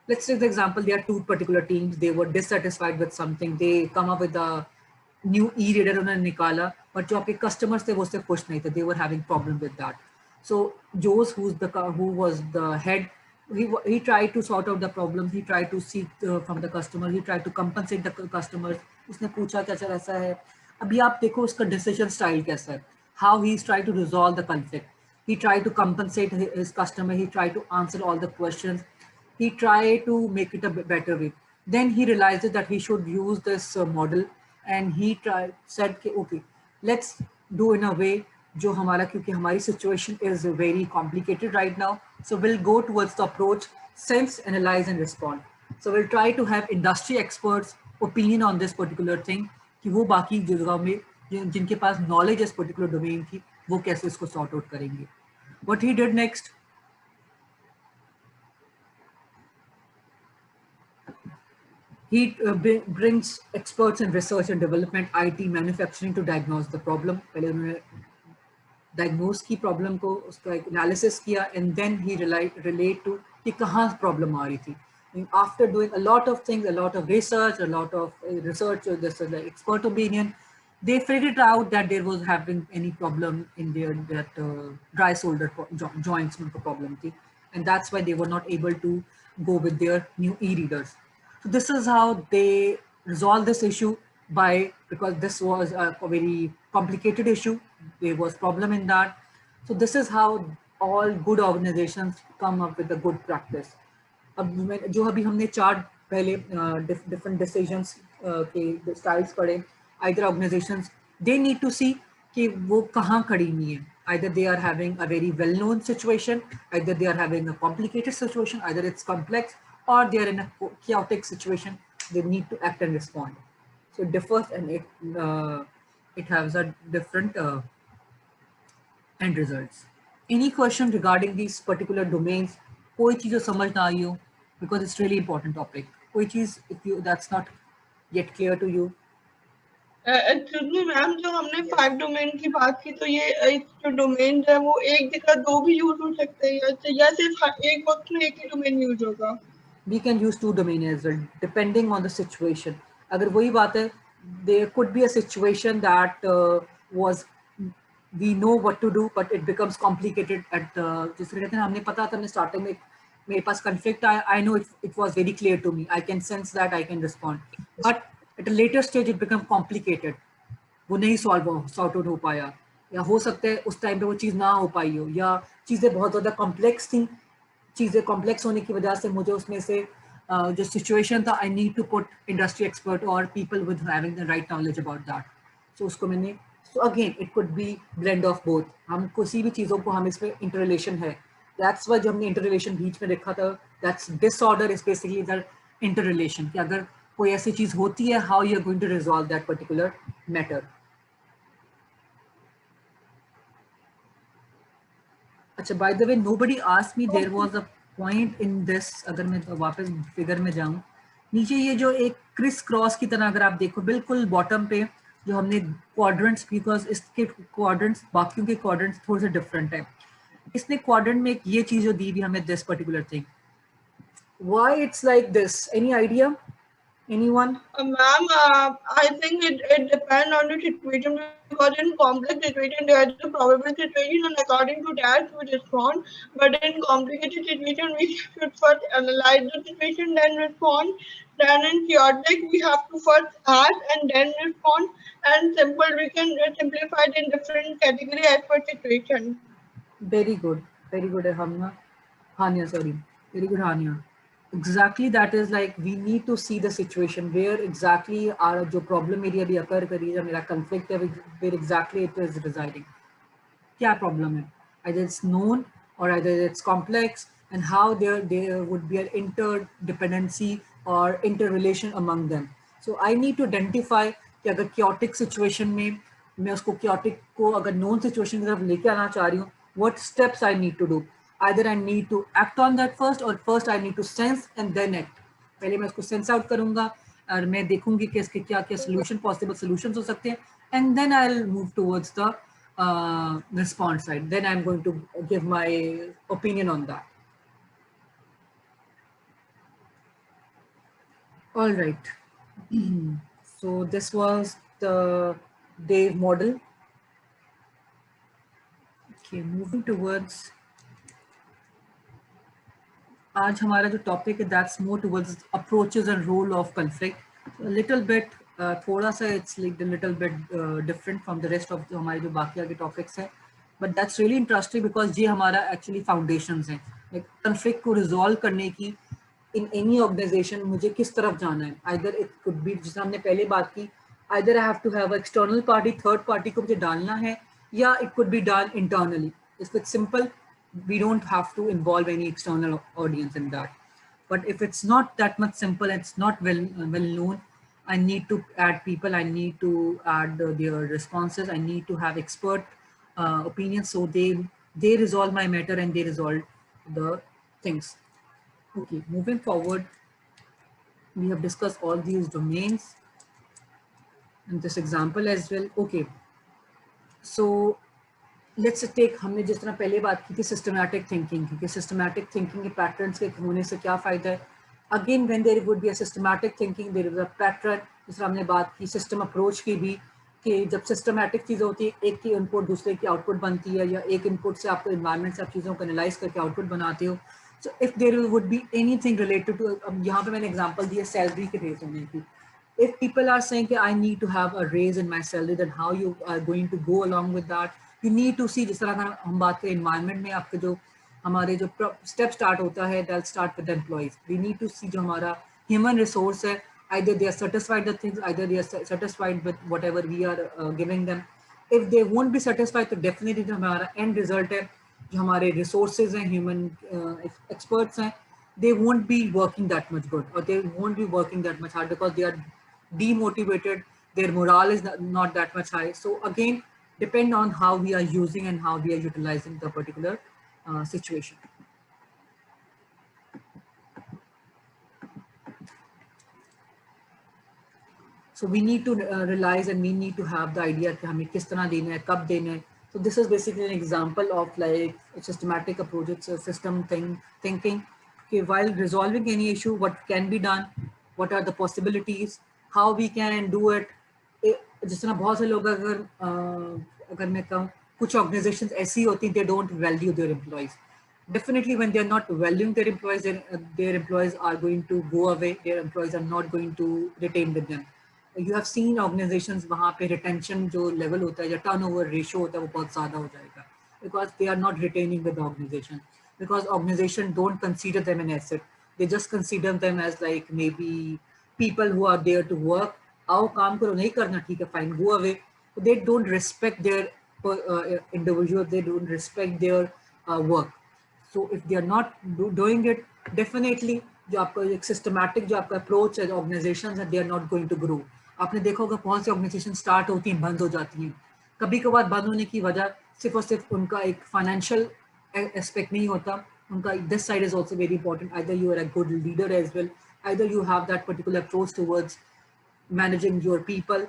Speaker 7: Let's take the example, there are two particular teams, they were dissatisfied with something, they come up with a new e-reader उन्होंने निकाला, but जो आपके customers थे वो उससे खुश नहीं थे, they were having problem with that. So Jose, who was the head, he tried to sort out the problem, he tried to seek from the customer, he tried to compensate the customers. उसने पूछा कि अच्छा ऐसा है, अभी आप देखो उसका decision style कैसा है, how he's trying to resolve the conflict. He tried to compensate his customer, he tried to answer all the questions, he tried to make it a better way. Then he realized that he should use this model, and he said okay, let's do in a way जो हमारा, क्योंकि हमारी situation is very complicated right now, so we'll go towards the approach sense, analyze and respond. So we'll try to have industry experts opinion on this particular thing, कि वो बाकी जगह में जिनके पास knowledge इस particular domain की वो कैसे इसको sort out करेंगे. What he did next, he brings experts in research and development, IT, manufacturing to diagnose the problem. पहले उन्होंने diagnose की problem को, उसका analysis किया, and then he relate to कि कहाँ problem आ रही थी. And after doing a lot of things, a lot of research, this is like expert opinion, they figured out that there was having any problem in their dry shoulder joints में problem थी, and that's why they were not able to go with their new e-readers. So this is how they resolve this issue because this was a very complicated issue. There was problem in that. So this is how all good organizations come up with a good practice. अब जो अभी हमने 4 पहले different decisions के styles पढ़े, either organizations they need to see कि वो कहाँ खड़ी हुई हैं. Either they are having a very well-known situation, either they are having a complicated situation, either it's complex, or they are in a chaotic situation, they need to act and respond. So it differs, and it has a different end results. Any question regarding these particular domains? कोई चीज़ जो समझ ना आई हो, because it's really important topic. कोई चीज़ that's not yet clear to you?
Speaker 6: Actually ma'am जो हमने 5 domain की बात की, तो ये जो डोमेन है वो एक जगह 2 भी यूज हो सकते हैं या सिर्फ एक वक्त में एक ही डोमेन यूज होगा?
Speaker 7: We can use 2 domain as well, depending on the situation. अगर वही बात है, there could be a situation that we know what to do, but it becomes complicated at जिससे कहते हैं हमने पता था, हमने starting में मेरे पास conflict आया, I know it was very clear to me, I can sense that, I can respond, but at a later stage it becomes complicated, वो नहीं sort out हो पाया, या हो सकता है उस टाइम पे वो चीज़ ना हो पाई हो, या चीज़ें बहुत ज़्यादा कॉम्प्लेक्स थी, चीज़ें कॉम्प्लेक्स होने की वजह से मुझे उसमें से जो सिचुएशन था, I need to put industry expert और people with having the right knowledge about that. So उसको मैंने, so again it could be blend of both. हम किसी भी चीज़ों को हम इसमें इंटर रिलेशन है, दैट्स वाई जो हमने इंटर रिलेशन बीच में देखा था, that's disorder is basically the interrelation, कि अगर कोई ऐसी चीज़ होती है, how you are going to resolve that particular matter. अच्छा, by the way, nobody asked me, there was a point in this, अगर मैं वापस फिगर में जाऊं, नीचे ये जो एक क्रिस क्रॉस की तरह अगर आप देखो, बिल्कुल बॉटम पे जो हमने क्वाड्रेंट्स, बिकॉज इसके क्वाड्रेंट्स बाकियों के क्वाड्रेंट्स थोड़े से डिफरेंट है, इसने क्वाड्रेंट में एक ये चीज़ जो दी हुई हमें, this particular thing, why it's like this? Any idea? Anyone?
Speaker 6: Ma'am, I think it depends on the situation, because in complex situation there is a probable situation, and according to that we respond. But in complicated situation we should first analyze the situation, then respond. Then in chaotic we have to first act and then respond. And simple we can simplify it in different category as per situation.
Speaker 7: Very good, Hania. Sorry, very good, Hania. Exactly, that is like we need to see the situation where exactly our जो problem area भी occur करी है, मेरा conflict है, where exactly it is residing. क्या problem है? Either it's known or either it's complex, and how there would be an interdependency or interrelation among them. So I need to identify कि अगर chaotic situation में मैं उसको chaotic को अगर known situation की तरफ लेके आना चाह रही हूँ, what steps I need to do? Either I need to act on that first, or first I need to sense and then act. पहले मैं उसको sense out करूँगा और मैं देखूँगी कि इसके क्या क्या possible solutions हो सकते हैं, and then I'll move towards the response side. Then I'm going to give my opinion on that. All right. So this was the Dave model. Okay, moving towards आज हमारा जो टॉपिक है that's more towards approaches and role of conflict little bit थोड़ा सा it's like little bit different from the rest of हमारे जो बाकी आगे टॉपिक्स हैं but that's really interesting because ये हमारा एक्चुअली फाउंडेशंस हैं लाइक कॉन्फ्लिक्ट को रिजॉल्व करने की इन एनी ऑर्गेनाइजेशन मुझे किस तरफ जाना है आइदर इट कुड बी जिसे हमने पहले बात की either I have to have external party third party को मुझे डालना है या it could be done internally it's simple we don't have to involve any external audience in that. But if it's not that much simple, it's not well known, I need to add people, I need to add their responses, I need to have expert opinions so they resolve my matter and they resolve the things. Okay, moving forward, we have discussed all these domains and this example as well. Okay, so let's take हमने जिस तरह पहले बात की थी systematic thinking की systematic thinking के patterns के होने से क्या फ़ायदा है again when there would be a systematic thinking there is a pattern जिस तरह हमने बात की सिस्टम अप्रोच की भी कि जब सिस्टमैटिक चीज़ें होती है एक की इनपुट दूसरे की आउटपुट बनती है या एक इनपुट से आपको इन्वायरमेंट से आप चीज़ों को एनालाइज करके आउटपुट बनाते हो so if there would be anything related to अब यहाँ पे मैंने एग्जांपल दिया सैलरी के रेज होने की if people are saying that I need to have a raise in my salary, then how you are going to go along with that? You need to see जिस तरह हम बात करें environment में आपके जो हमारे जो step start होता है that start with the employees. We need to see जो हमारा human resource है either they are satisfied with things, either they are satisfied with whatever we are giving them. If they won't be satisfied, तो definitely जो हमारा end result है जो हमारे resources हैं human experts हैं they won't be working that much good or they won't be working that much hard because they are demotivated, their morale is not that much high. So again, depend on how we are using and how we are utilizing the particular situation. So we need to realize and we need to have the idea कि हमें किस तरह देना है, कब देना है. So this is basically an example of like a systematic approach, it's a system thinking. Okay, while resolving any issue, what can be done, what are the possibilities, how we can do it. जिस तरह बहुत से लोग अगर मैं कहूँ कुछ organizations ऐसी होती हैं they don't value their employees. Definitely when they are not valuing their employees, their employees are going to go away. Their employees are not going to retain with them. You have seen organizations वहाँ पे retention जो level होता है या turnover ratio होता है वो बहुत ज़्यादा हो जाएगा because they are not retaining with the organization because organization don't consider them an asset. They just consider them as like maybe people who are there to work. आओ काम करो नहीं करना ठीक है fine go away. They don't respect their individual. They don't respect their work. So if they are not doing it, definitely जो आपका एक systematic जो आपका approach है organizations है they are not going to grow. आपने देखा होगा बहुत सी organizations start होती हैं बंद हो जाती हैं कभी कभार बंद होने की वजह सिर्फ और सिर्फ उनका एक financial aspect नहीं होता उनका this side is also very important. Either you are a good leader as well, either you have that particular approach towards managing your people.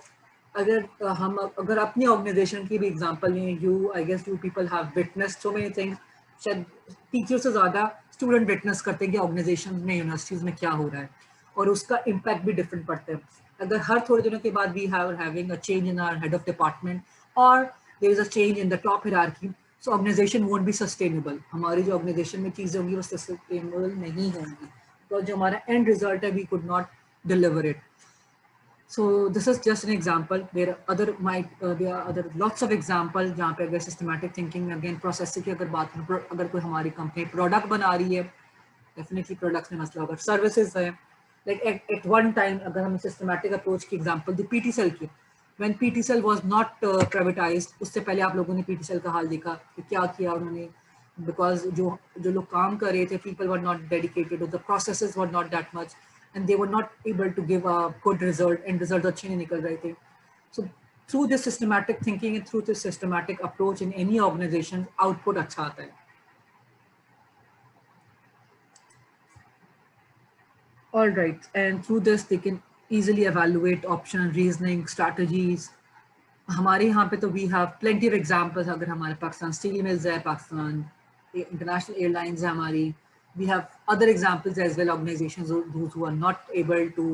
Speaker 7: अगर हम अगर अपनी organization की भी example लें you I guess you people have witnessed so many things. शायद teacher से ज़्यादा स्टूडेंट विटनेस करते हैं कि ऑर्गेनाइजेशन में यूनिवर्सिटीज़ में क्या हो रहा है और उसका इम्पैक्ट भी डिफरेंट पड़ता है अगर हर थोड़े दिनों के बाद we having a change in our head of department और there is a change in the top hierarchy so organisation won't be sustainable हमारी जो ऑर्गेनाइजेशन में चीज़ें होंगी वो सस्टेनेबल नहीं होंगी तो जो हमारा एंड रिजल्ट है we could not deliver it. So this is just an example. There are other lots of examples जहाँ पे अगर systematic thinking again process की अगर बात अगर कोई हमारी company product बना रही है definitely products में मसला होगा services है like at one time अगर हम systematic approach की example दी PT Cell की when PT Cell was not privatized उससे पहले आप लोगों ने PT Cell का हाल देखा कि क्या किया उन्होंने because जो लोग काम कर रहे थे people were not dedicated or the processes were not that much and they were not able to give a good result and result अच्छे नहीं निकल रहे थे. So through this systematic thinking and through this systematic approach in any organization output अच्छा आता है. All right, and through this they can easily evaluate option, reasoning, strategies, हमारे यहाँ पे तो we have plenty of examples. अगर हमारे Pakistan steel mills है, पाकिस्तान इंटरनेशनल एयरलाइंस है हमारी, we have other examples as well, organizations those who are not able to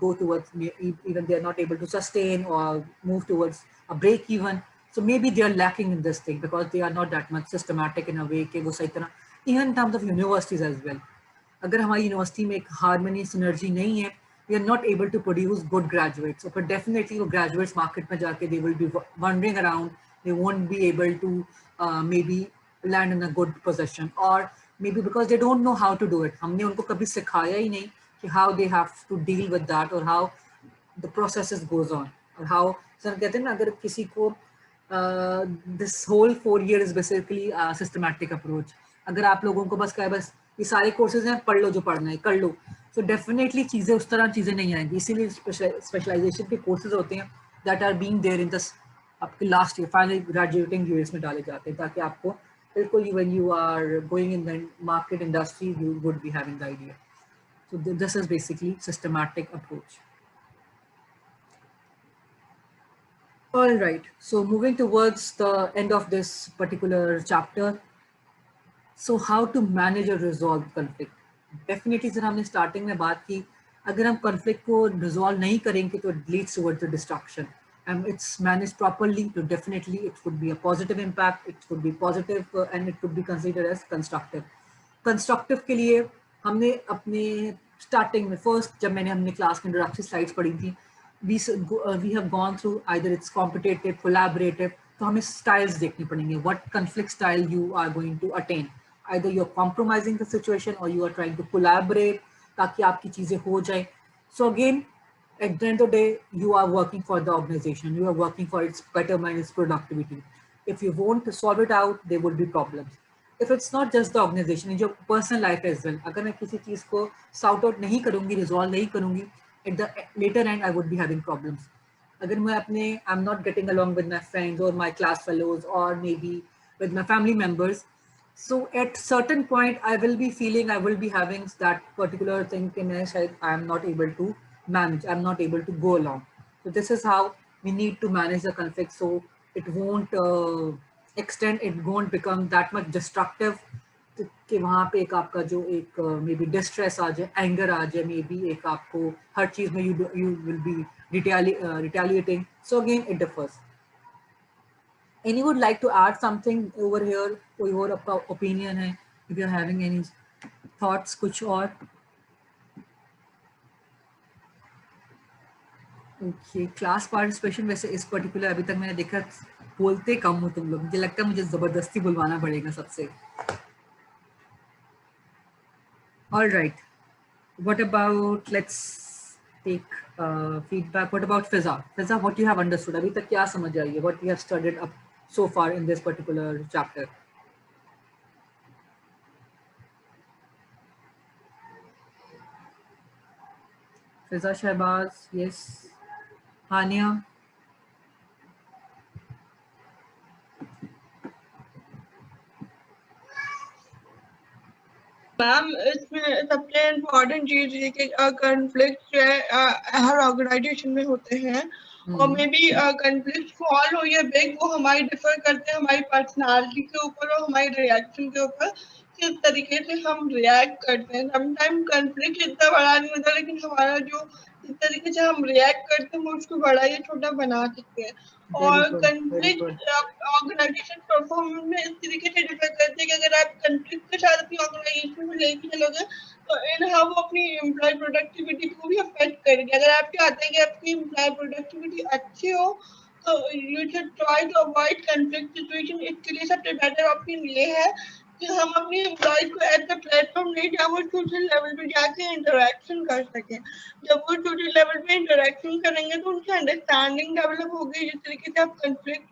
Speaker 7: go towards, even they are not able to sustain or move towards a break even. So maybe they are lacking in this thing because they are not that much systematic in a way कि वो सही तरह, even in terms of universities as well. अगर हमारी university में एक harmony synergy नहीं है, we are not able to produce good graduates. So, but definitely, वो graduates market में जाके they will be wandering around. They won't be able to maybe land in a good position, or maybe because they don't know how to do it. हमने उनको कभी सिखाया ही नहीं कि how they have to deal with that, or how the processes goes on, or how sir कहते हैं ना, अगर किसी को this whole 4 year is basically a systematic approach. अगर आप लोगों को बस कहे बस ये सारे कोर्सेज हैं, पढ़ लो जो पढ़ना है कर लो, तो डेफिनेटली चीज़ें उस तरह चीज़ें नहीं आएंगी. इसीलिए स्पेशलाइजेशन के कोर्सेज होते हैं that are being there in this आपके last year final graduating years में डाले जाते हैं, ताकि आपको बिल्कुल when you are going in the market industry you would be having the idea. So this is basically systematic approach. All right, so moving towards the end of this particular chapter. So how to manage or resolve conflict? Definitely sir हमने starting में बात की, अगर हम conflict को resolve नहीं करेंगे तो it leads towards the destruction. And it's managed properly, so definitely it could be a positive impact, it could be positive and it could be considered as constructive. Constructive के लिए हमने अपने starting में first जब हमने class में introductory slides पढ़ी थी, we have gone through either it's competitive, collaborative, तो हमें styles देखनी पड़ेंगे, what conflict style you are going to attain. Either you're compromising the situation or you are trying to collaborate ताकि आपकी चीजें हो जाए. So again, at the end of the day, you are working for the organization. You are working for its betterment, its productivity. If you won't solve it out, there will be problems. If it's not just the organization, in your personal life as well, अगर मैं किसी चीज को sort out नहीं करूँगी, resolve नहीं करूँगी, at the later end, I would be having problems. अगर मैं अपने, I'm not getting along with my friends or my class fellows or maybe with my family members, so at certain point I will be feeling, I will be having that particular thing in my side, I am not able to manage, I'm not able to go along. So this is how we need to manage the conflict, so it won't extend, it won't become that much destructive कि वहाँ पे एक आपका जो एक maybe distress आ जाए, anger आ जाए, maybe एक आपको हर चीज में you will be retaliating. So again it differs. Any would like to add something over here? कोई और आपका opinion है? If you are having any thoughts, कुछ और? Okay, class participation वैसे इस particular अभी तक मैंने देखा बोलते कम हो तुम लोग, मुझे लगता है मुझे जबरदस्ती बुलवाना पड़ेगा सबसे. All right. What about, let's take feedback. What about Fiza? Fiza, what you have understood? अभी तक क्या समझ आई है? What you have studied up so far in this particular chapter? Fiza Shahbaz, yes. Hania.
Speaker 6: Ma'am इसमें सबसे important चीज ये कि कॉन्फ्लिक्ट जो है हर ऑर्गेनाइजेशन में होते हैं और मे बी कॉन्फ्लिक्ट स्मॉल हो या बिग, वो हमारी डिफर करते हैं हमारी पर्सनालिटी के ऊपर और हमारी रिएक्शन के ऊपर, किस तरीके से हम रिएक्ट करते हैं. समटाइम कॉन्फ्लिक्ट इतना बड़ा नहीं होता, लेकिन हमारा जो जिस तरीके से हम रिएक्ट करते हैं वो उसको बड़ा या छोटा बना सकते हैं. और कॉन्फ्लिक्ट ऑर्गेनाइजेशन परफॉर्मेंस में इस तरीके से डिफर करते हैं कि अगर आप कॉन्फ्लिक्ट के साथ अपनी ऑर्गेनाइजेशन में लेके चलोगे तो इन हम अपनी एम्प्लॉय प्रोडक्टिविटी को भी अफेक्ट करेंगे. अगर आप चाहते हैं कि आपकी एम्प्लॉय प्रोडक्टिविटी अच्छी हो तो you should try to avoid conflict situation. इसके लिए सबसे बेटर ऑप्शन ये है कि हम अपनी एम्प्लॉयज को एट द प्लेटफॉर्म नहीं जहाँ वो सोशल लेवल पे जाके इंटरेक्शन कर सकें. जब वो सोशल लेवल पे इंटरेक्शन करेंगे तो उनकी अंडरस्टैंडिंग डेवलप होगी, जिस तरीके से आप कॉन्फ्लिक्ट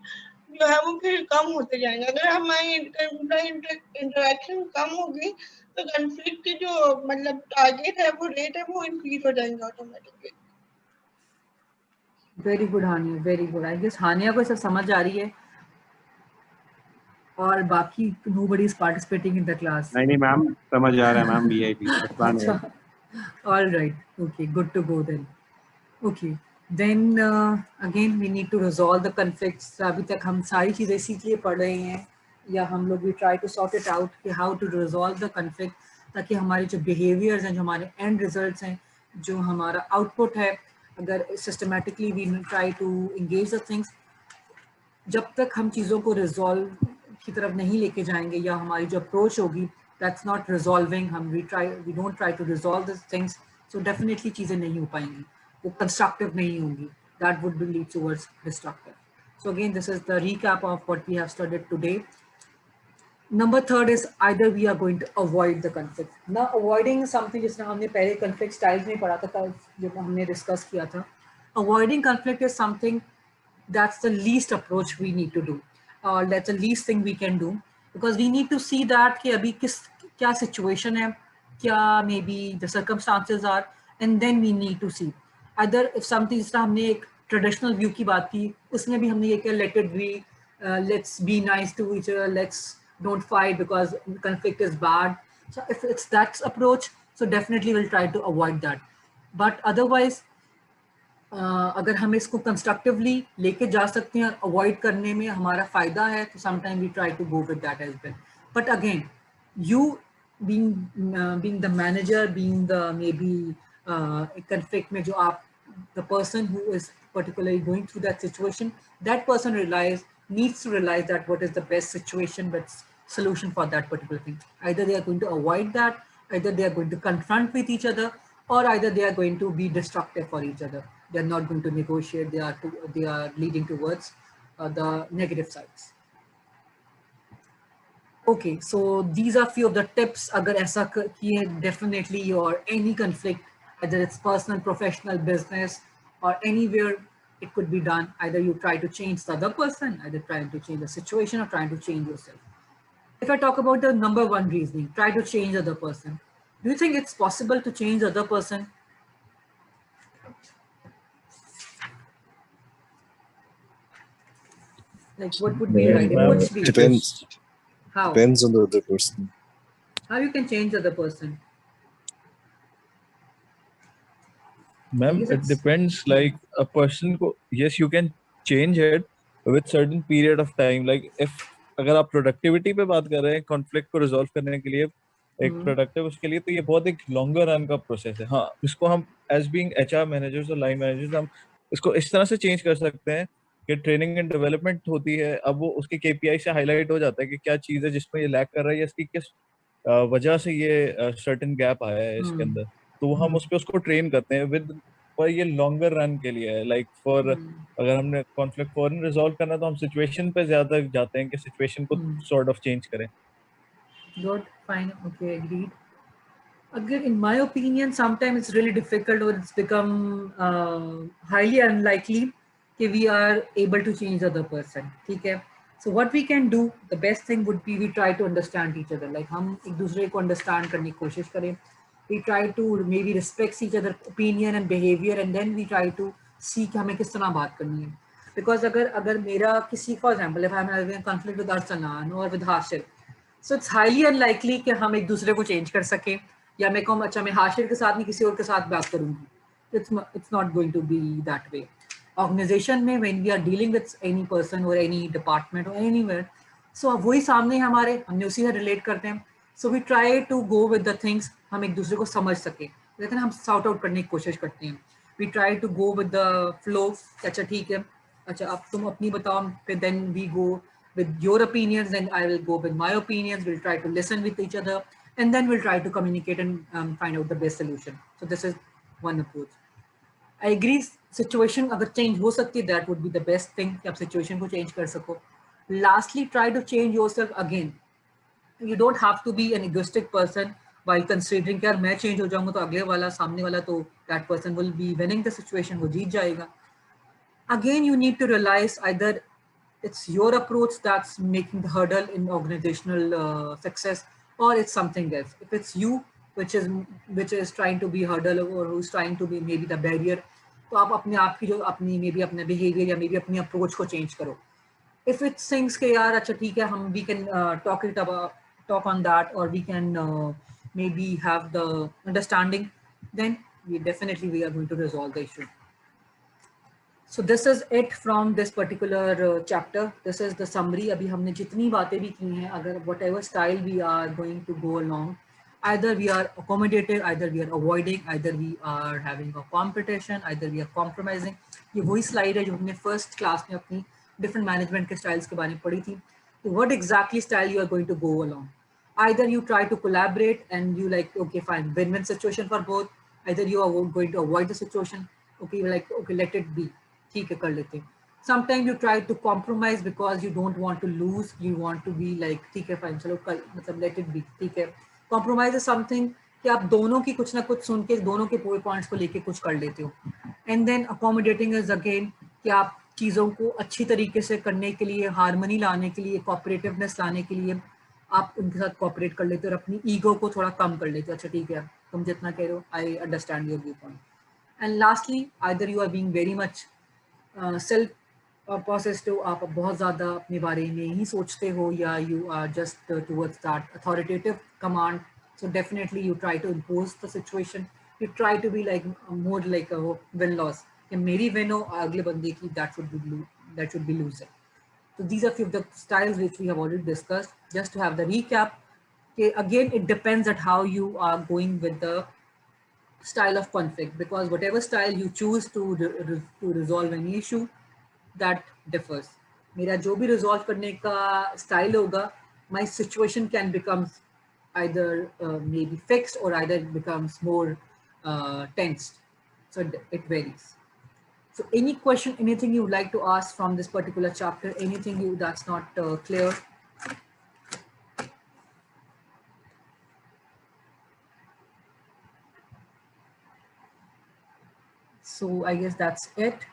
Speaker 6: जो है वो फिर कम होते जाएंगे. अगर हमारी इंटरेक्शन कम होगी तो कॉन्फ्लिक्ट के जो मतलब टारगेट है वो रेट है वो इंक्रीज हो जाएंगे automatically.
Speaker 7: Very good Hania, very good. I guess Hania को सब समझ आ रही है और बाकी nobody is participating in the class.
Speaker 5: नहीं मैम समझ आ रहा है ma'am. VIP.
Speaker 7: All right, okay, good to go then. Okay, Then again we need to resolve the conflicts. अभी तक हम सारी चीज़ें इसीलिए पढ़ रहे हैं या हम लोग we try to sort it out कि how to resolve the conflict, ताकि हमारे जो behaviors हैं, जो हमारे end results हैं, जो हमारा output है, अगर systematically we try to engage the things, जब तक हम चीज़ों को resolve की तरफ नहीं लेके जाएंगे या हमारी जो approach होगी that's not resolving, हम we don't try to resolve the things, so definitely चीज़ें नहीं हो पाएंगी, वो constructive नहीं होंगी, that would lead towards destructive. So again, this is the recap of what we have studied today. Number third is either we are going to avoid the conflict. Now avoiding something जिसने हमने पहले conflict styles में पढ़ा था जो हमने discuss किया था. Avoiding conflict is something that's the least approach we need to do, or that's the least thing we can do, because we need to see that कि अभी क्या situation है, क्या maybe the circumstances are, and then we need to see either if something जिस तरह हमने एक traditional view की बात की, उसमें भी हमने ये किया let it be, let's be nice to each other, let's don't fight because conflict is bad. So if it's that approach, so definitely we'll try to avoid that. But otherwise अगर हम इसको कंस्ट्रक्टिवली लेके जा सकते हैं, avoid करने में हमारा फ़ायदा है, तो sometime we try to go with that as well. But again you being the manager, being the maybe conflict में जो आप the person who is particularly going through that situation, that person needs to realize that what is the best situation, best solution for that particular thing. Either they are going to avoid that, either they are going to confront with each other, or either they are going to be destructive for each other. They are not going to negotiate. They are leading towards the negative sides. Okay, so these are few of the tips. अगर ऐसा किए, definitely your any conflict, whether it's personal, professional, business, or anywhere, it could be done. Either you try to change the other person, either trying to change the situation, or trying to change yourself. If I talk about the number one reasoning, try to change the other person. Do you think it's possible to change the other person? Like what would be right? It
Speaker 8: depends.
Speaker 7: How?
Speaker 8: Depends on the other person.
Speaker 7: How you can change the other person?
Speaker 4: Ma'am, it depends. Like a person, yes, you can change it with certain period of time. Like if अगर आप productivity पे बात कर रहे हैं, conflict को resolve करने के लिए, एक productive उसके लिए, तो ये बहुत एक longer run का process है. हाँ, इसको हम as being HR managers और line managers हम इसको इस तरह से change कर सकते हैं कि training and development होती है. अब वो उसके KPI से highlight हो जाता है कि क्या चीज़ है जिसमें ये lag कर रहा है या इसकी किस वजह से ये certain gap आया है इसके अंदर. तो हम उस पे उसको ट्रेन करते हैं विद, पर ये लॉन्गर रन के लिए है. लाइक फॉर अगर हमने कॉन्फ्लिक्ट फॉरन रिजॉल्व करना तो हम सिचुएशन पे ज्यादा जाते हैं कि सिचुएशन को सॉर्ट ऑफ चेंज करें.
Speaker 7: Good, fine, okay, agreed. Again, in my opinion, sometimes it's really difficult, or it's become highly unlikely that we are able to change the other person. Okay? So what we can do, the best thing would be we try to understand each other. Like हम एक दूसरे को understand करने की कोशिश करें. We try to maybe respect each other's opinion and behavior, and then we try to see कि हमें किस तरह बात करनी है. Because अगर मेरा किसी, for example, if I'm having a conflict with Arsalan or with Hashir, so it's highly unlikely कि हम एक दूसरे को change कर सकें, या मैं कहूँ अच्छा मैं हाशिर के साथ नहीं किसी और के साथ बात करूँगी. It's not going to be that way. Organization में when we are dealing with any person or any department or anywhere, so वही सामने हमारे, हमने उसी से relate करते हैं. So we try to go with the things, हम एक दूसरे को समझ सके, लेकिन हम sort out करने की कोशिश करते हैं. We try to go with the flow. अच्छा ठीक है, अच्छा अब तुम अपनी बताओ, फिर then we go with your opinions, and I will go with my opinions. We'll try to listen with each other, and then we'll try to communicate and find out the best solution. So this is one approach. I agree, situation अगर change हो सकती है, that would be the best thing कि आप situation को change कर सको. Lastly, try to change yourself again. You don't have to be an egoistic person while considering कि यार मैं change हो जाऊँगा तो अगले वाला, सामने वाला, तो that person will be winning the situation, वो जीत जाएगा. Again, you need to realize either it's your approach that's making the hurdle in organizational success, or it's something else. If it's you which is trying to be hurdle, or who's trying to be maybe the barrier, तो आप अपने आप की जो अपनी maybe अपने behavior या maybe अपनी approach को change करो. If it thinks कि यार अच्छा ठीक है, हम we can talk on that, or we can maybe have the understanding, then we are going to resolve the issue. So this is it from this particular chapter. This is the summary. अभी हमने जितनी बातें भी की हैं, अगर whatever style we are going to go along, either we are accommodative, either we are avoiding, either we are having a competition, either we are compromising. ये वही slide है जो हमने first class में अपनी different management के styles के बारे में पढ़ी थी. So what exactly style you are going to go along? Either you try to collaborate and you like, okay, fine, win-win situation for both. Either you are going to avoid the situation. Okay, you're like, okay, let it be. ठीक है कर लेते हैं. Sometimes you try to compromise because you don't want to lose. You want to be like, ठीक है fine, चलो कल मतलब let it be. ठीक है. Compromise is something कि आप दोनों की कुछ ना कुछ सुन के दोनों के पॉइंट्स को लेके कुछ कर लेते हो. And then accommodating is again कि आप चीज़ों को अच्छी तरीके से करने के लिए, हारमनी लाने के लिए, कॉपरेटिवनेस लाने के लिए आप उनके साथ कॉपरेट कर लेते हो और अपनी ईगो को थोड़ा कम कर लेते हो. अच्छा ठीक है, तुम जितना कह रहे हो, I understand your view point. And lastly, either you are being very much self possessive, आप बहुत ज़्यादा अपने बारे में ही सोचते हो, या you are just towards that authoritative command. So definitely you try to impose the situation. You try to be like more like win loss, कि मेरी विन हो अगले बंदे की that should be loser. So these are few of the styles which we have already discussed. Just to have the recap, okay, again, it depends at how you are going with the style of conflict, because whatever style you choose to resolve any issue, that differs. मेरा जो भी resolve करने का style होगा, my situation can become either maybe fixed or either it becomes more tensed. So it varies. So any question, anything you would like to ask from this particular chapter, anything that's not clear? So I guess that's it.